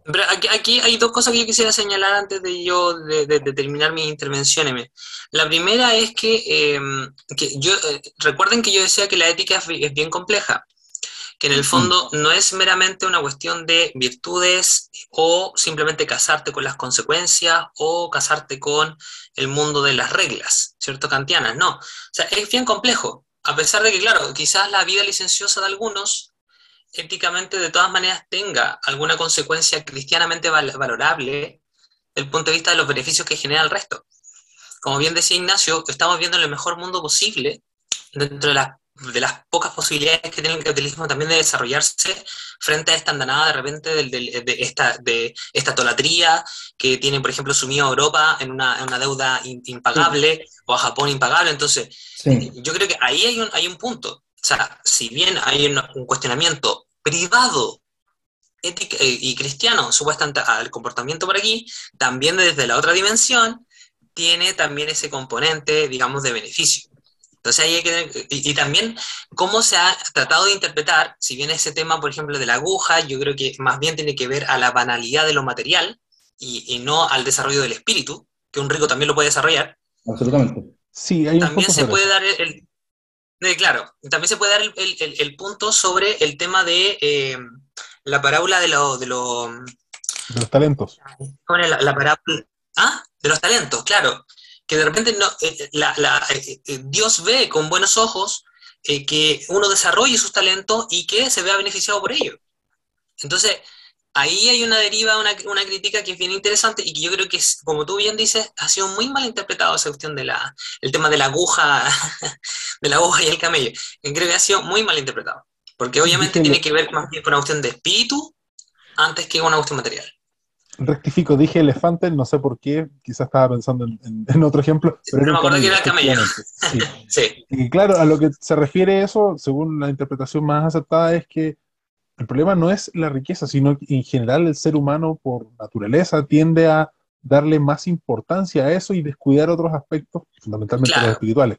Pero aquí hay dos cosas que yo quisiera señalar antes de terminar mis intervenciones. La primera es que recuerden que yo decía que la ética es bien compleja, que en el fondo no es meramente una cuestión de virtudes o simplemente casarte con las consecuencias o casarte con el mundo de las reglas, ¿cierto? Kantianas, no. O sea, es bien complejo, a pesar de que, claro, quizás la vida licenciosa de algunos éticamente de todas maneras tenga alguna consecuencia cristianamente valorable desde el punto de vista de los beneficios que genera el resto. Como bien decía Ignacio, estamos viendo el mejor mundo posible dentro de las pocas posibilidades que tiene el capitalismo también de desarrollarse frente a esta andanada de repente de esta tolatría que tiene, por ejemplo, sumido a Europa en una deuda impagable o a Japón impagable. Entonces, sí, yo creo que ahí hay un punto. O sea, si bien hay un cuestionamiento privado y cristiano supuestamente al comportamiento por aquí, también desde la otra dimensión tiene también ese componente, digamos, de beneficio. Entonces ahí hay que, y también cómo se ha tratado de interpretar, si bien ese tema, por ejemplo, de la aguja, yo creo que más bien tiene que ver a la banalidad de lo material y no al desarrollo del espíritu, que un rico también lo puede desarrollar. absolutamente. Sí, hay un También punto se sobre puede eso, dar claro, también se puede dar el punto sobre el tema de la parábola de los talentos. ¿cómo era la parábola? ¿Ah? De los talentos, claro. Que de repente no, Dios ve con buenos ojos que uno desarrolle sus talentos y que se vea beneficiado por ello. Entonces, ahí hay una deriva, una crítica que es bien interesante y que yo creo que, como tú bien dices, ha sido muy mal interpretado esa cuestión el tema de la aguja, de la aguja y el camello. Creo que ha sido muy mal interpretado, porque Sí, obviamente tiene que ver más bien con una cuestión de espíritu antes que una cuestión material. rectifico, dije elefante, no sé por qué, quizás estaba pensando en otro ejemplo, pero era Pero un me acuerdo que camello, era el camello. efectivamente. Sí. Sí, Y claro, a lo que se refiere eso, según la interpretación más aceptada, es que el problema no es la riqueza, sino que en general el ser humano por naturaleza tiende a darle más importancia a eso y descuidar otros aspectos, fundamentalmente los claro. espirituales.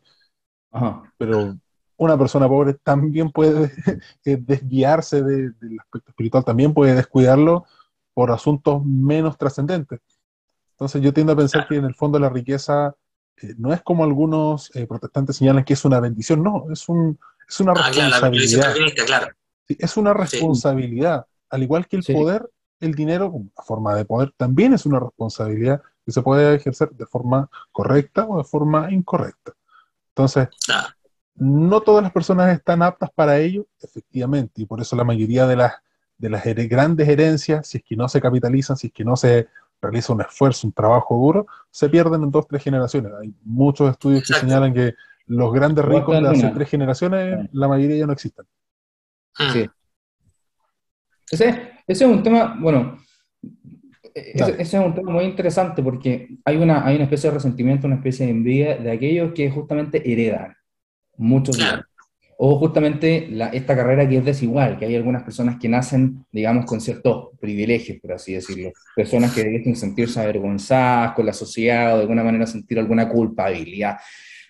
Ajá. Pero una persona pobre también puede desviarse del aspecto espiritual, también puede descuidarlo por asuntos menos trascendentes. Entonces yo tiendo a pensar que en el fondo la riqueza no es como algunos protestantes señalan que es una bendición, no, es una Ah, claro, la visión responsabilidad. calvinista, claro. Sí, es una Sí, responsabilidad. Al igual que el Sí, poder, el dinero, como una forma de poder, también es una responsabilidad que se puede ejercer de forma correcta o de forma incorrecta. Entonces, claro. no todas las personas están aptas para ello, efectivamente, y por eso la mayoría de las grandes herencias, si es que no se capitalizan, si es que no se realiza un esfuerzo, un trabajo duro, se pierden en 2, 3 generaciones. Hay muchos estudios que Exacto. señalan que los grandes o hasta ricos de hace alguna. 3 generaciones, la mayoría ya no existen. Sí. Mm, Ese es un tema, bueno, ese Dale. es un tema muy interesante porque hay una especie de resentimiento, una especie de envidia de aquellos que justamente heredan muchos claro. bienes. O justamente esta carrera que es desigual, que hay algunas personas que nacen, digamos, con ciertos privilegios, por así decirlo. Personas que deben sentirse avergonzadas con la sociedad o de alguna manera sentir alguna culpabilidad.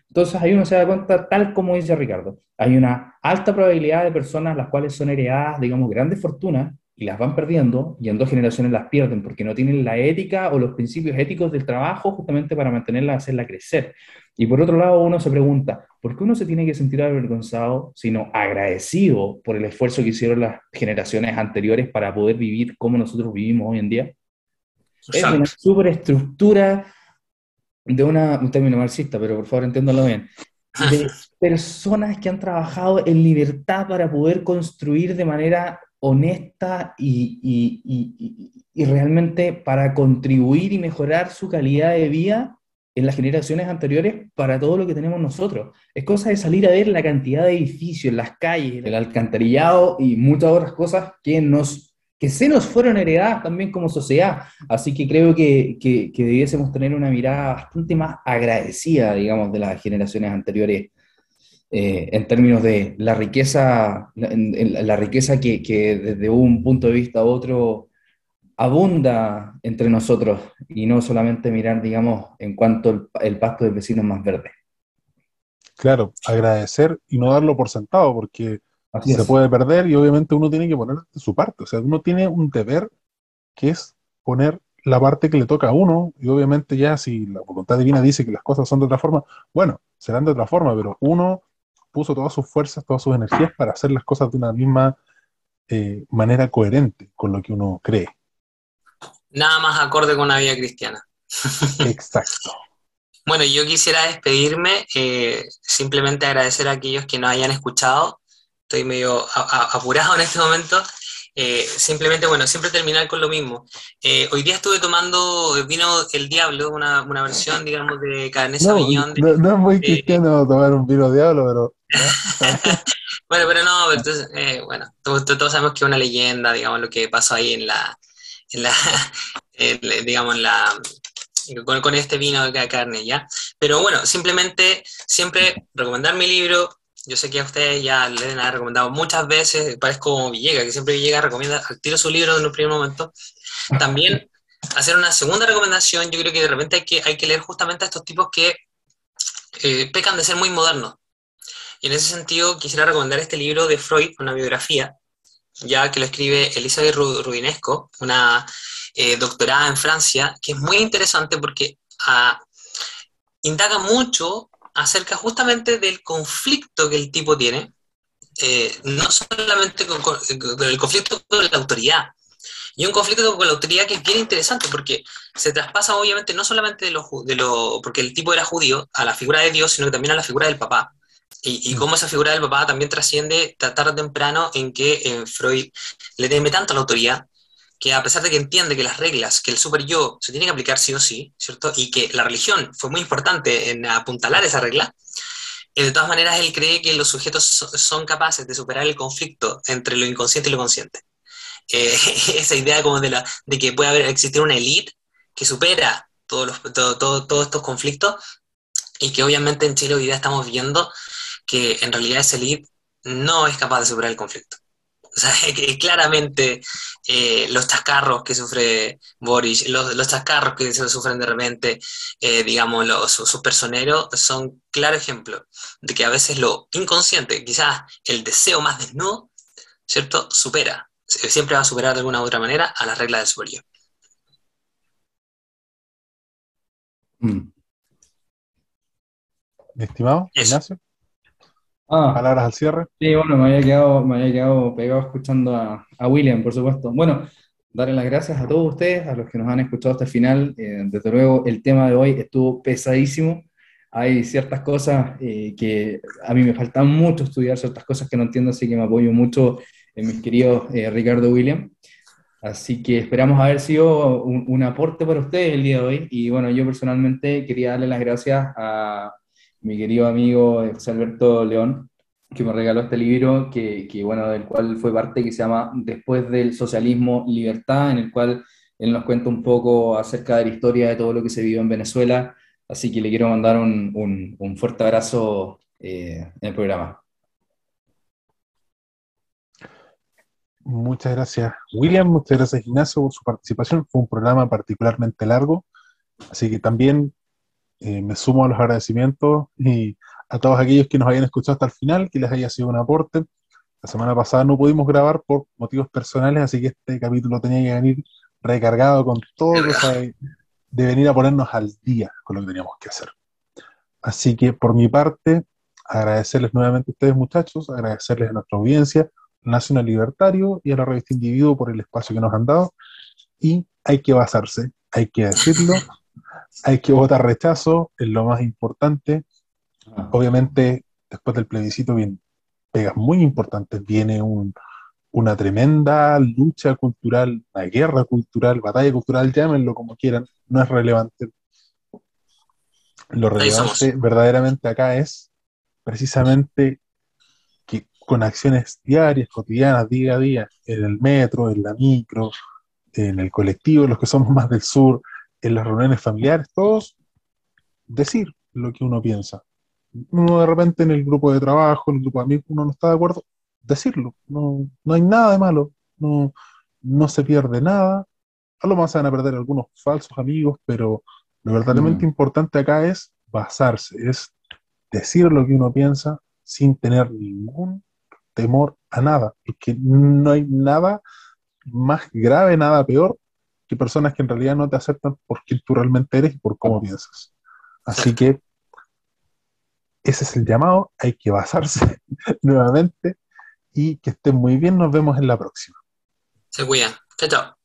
Entonces ahí uno se da cuenta, tal como dice Ricardo, hay una alta probabilidad de personas las cuales son heredadas, digamos, grandes fortunas y las van perdiendo y en 2 generaciones las pierden porque no tienen la ética o los principios éticos del trabajo justamente para mantenerla, hacerla crecer. Y por otro lado uno se pregunta, ¿por qué uno se tiene que sentir avergonzado, sino agradecido por el esfuerzo que hicieron las generaciones anteriores para poder vivir como nosotros vivimos hoy en día? Es una Exacto. superestructura un término marxista, pero por favor entiéndalo bien, de personas que han trabajado en libertad para poder construir de manera honesta y realmente para contribuir y mejorar su calidad de vida en las generaciones anteriores para todo lo que tenemos nosotros. Es cosa de salir a ver la cantidad de edificios, las calles, el alcantarillado y muchas otras cosas que se nos fueron heredadas también como sociedad. Así que creo que debiésemos tener una mirada bastante más agradecida, digamos, de las generaciones anteriores, en términos de la riqueza, la riqueza que desde un punto de vista u otro abunda entre nosotros y no solamente mirar, digamos, en cuanto el pasto del vecino es más verde. Claro, agradecer y no darlo por sentado, porque Así se es. puede perder y obviamente uno tiene que poner de su parte. O sea, uno tiene un deber que es poner la parte que le toca a uno, y obviamente ya si la voluntad divina dice que las cosas son de otra forma, bueno, serán de otra forma, pero uno puso todas sus fuerzas, todas sus energías para hacer las cosas de una misma manera coherente con lo que uno cree. Nada más acorde con una vida cristiana. Exacto. Bueno, yo quisiera despedirme, simplemente agradecer a aquellos que nos hayan escuchado. Estoy medio apurado en este momento. Simplemente, bueno, siempre terminar con lo mismo. Hoy día estuve tomando vino El Diablo, una versión, digamos, de Cabernet No, Sauvignon. no es muy De- cristiano tomar un vino diablo, pero ya, está bien. bueno, pero no, pero entonces, bueno, todos sabemos que es una leyenda, digamos, lo que pasó ahí en la, digamos, con este vino de carne, ¿ya? Pero bueno, simplemente siempre recomendar mi libro. Yo sé que a ustedes ya le deben haber recomendado muchas veces, parezco como Villegas, que siempre Villegas recomienda al tiro su libro en un primer momento. También hacer una segunda recomendación, yo creo que de repente hay que leer justamente a estos tipos que pecan de ser muy modernos. Y en ese sentido quisiera recomendar este libro de Freud, una biografía, ya que lo escribe Elizabeth Rudinesco, una doctorada en Francia, que es muy interesante porque indaga mucho acerca justamente del conflicto que el tipo tiene, no solamente con el conflicto con la autoridad, y un conflicto con la autoridad que es bien interesante porque se traspasa obviamente no solamente porque el tipo era judío, a la figura de Dios, sino que también a la figura del papá. Y cómo esa figura del papá también trasciende tarde o temprano en que Freud le teme tanto a la autoridad que a pesar de que entiende que las reglas, que el super yo se tiene que aplicar sí o sí, ¿cierto? Y que la religión fue muy importante en apuntalar esa regla, de todas maneras él cree que los sujetos son capaces de superar el conflicto entre lo inconsciente y lo consciente. Esa idea como de que puede existir una élite que supera todos estos conflictos y que obviamente en Chile hoy día estamos viendo que en realidad esa élite no es capaz de superar el conflicto. O sea, que claramente los chascarros que sufre Boris, los chascarros que se sufren de repente, digamos, sus personeros, son claro ejemplo de que a veces lo inconsciente, quizás el deseo más desnudo, ¿cierto? Siempre va a superar de alguna u otra manera a las reglas del super yo. Mm. Mi estimado Eso. Ignacio, Ah, palabras al cierre. sí, bueno, me había quedado pegado escuchando a William, por supuesto. Bueno, darle las gracias a todos ustedes, a los que nos han escuchado hasta el final. Desde luego, el tema de hoy estuvo pesadísimo. Hay ciertas cosas que a mí me faltan mucho estudiar, ciertas cosas que no entiendo, así que me apoyo mucho en mis queridos Ricardo y William. Así que esperamos haber sido un aporte para ustedes el día de hoy. Y bueno, yo personalmente quería darle las gracias a mi querido amigo José Alberto León, que me regaló este libro, bueno, del cual fue parte, que se llama Después del socialismo, libertad, en el cual él nos cuenta un poco acerca de la historia de todo lo que se vivió en Venezuela. Así que le quiero mandar un fuerte abrazo en el programa. Muchas gracias, William. Muchas gracias, Ignacio, por su participación. Fue un programa particularmente largo, así que también me sumo a los agradecimientos y a todos aquellos que nos hayan escuchado hasta el final, que les haya sido un aporte. La semana pasada no pudimos grabar por motivos personales, así que este capítulo tenía que venir recargado con todo, cosa de venir a ponernos al día con lo que teníamos que hacer. Así que por mi parte, agradecerles nuevamente a ustedes, muchachos, agradecerles a nuestra audiencia, Nacional Libertario y a la revista Individuo por el espacio que nos han dado. Y hay que basarse, hay que decirlo, hay que votar rechazo, es lo más importante. Ah, Obviamente, después del plebiscito vienen pegas muy importantes, viene una tremenda lucha cultural, una guerra cultural, batalla cultural, llámenlo como quieran, no es relevante. Lo Ahí somos. relevante verdaderamente acá es precisamente que con acciones diarias, cotidianas, día a día, en el metro, en la micro, en el colectivo, los que somos más del sur, en las reuniones familiares, todos decir lo que uno piensa. Uno de repente en el grupo de trabajo, en el grupo de amigos, uno no está de acuerdo, decirlo. No, no hay nada de malo, no, no se pierde nada. A lo más se van a perder algunos falsos amigos, pero lo verdaderamente Ujú. importante acá es basarse, es decir lo que uno piensa sin tener ningún temor a nada, porque no hay nada más grave, nada peor que personas que en realidad no te aceptan por quien tú realmente eres y por cómo piensas. Así Exacto. que ese es el llamado, hay que basarse nuevamente y que estén muy bien, nos vemos en la próxima. Se cuidan. Chao, chao.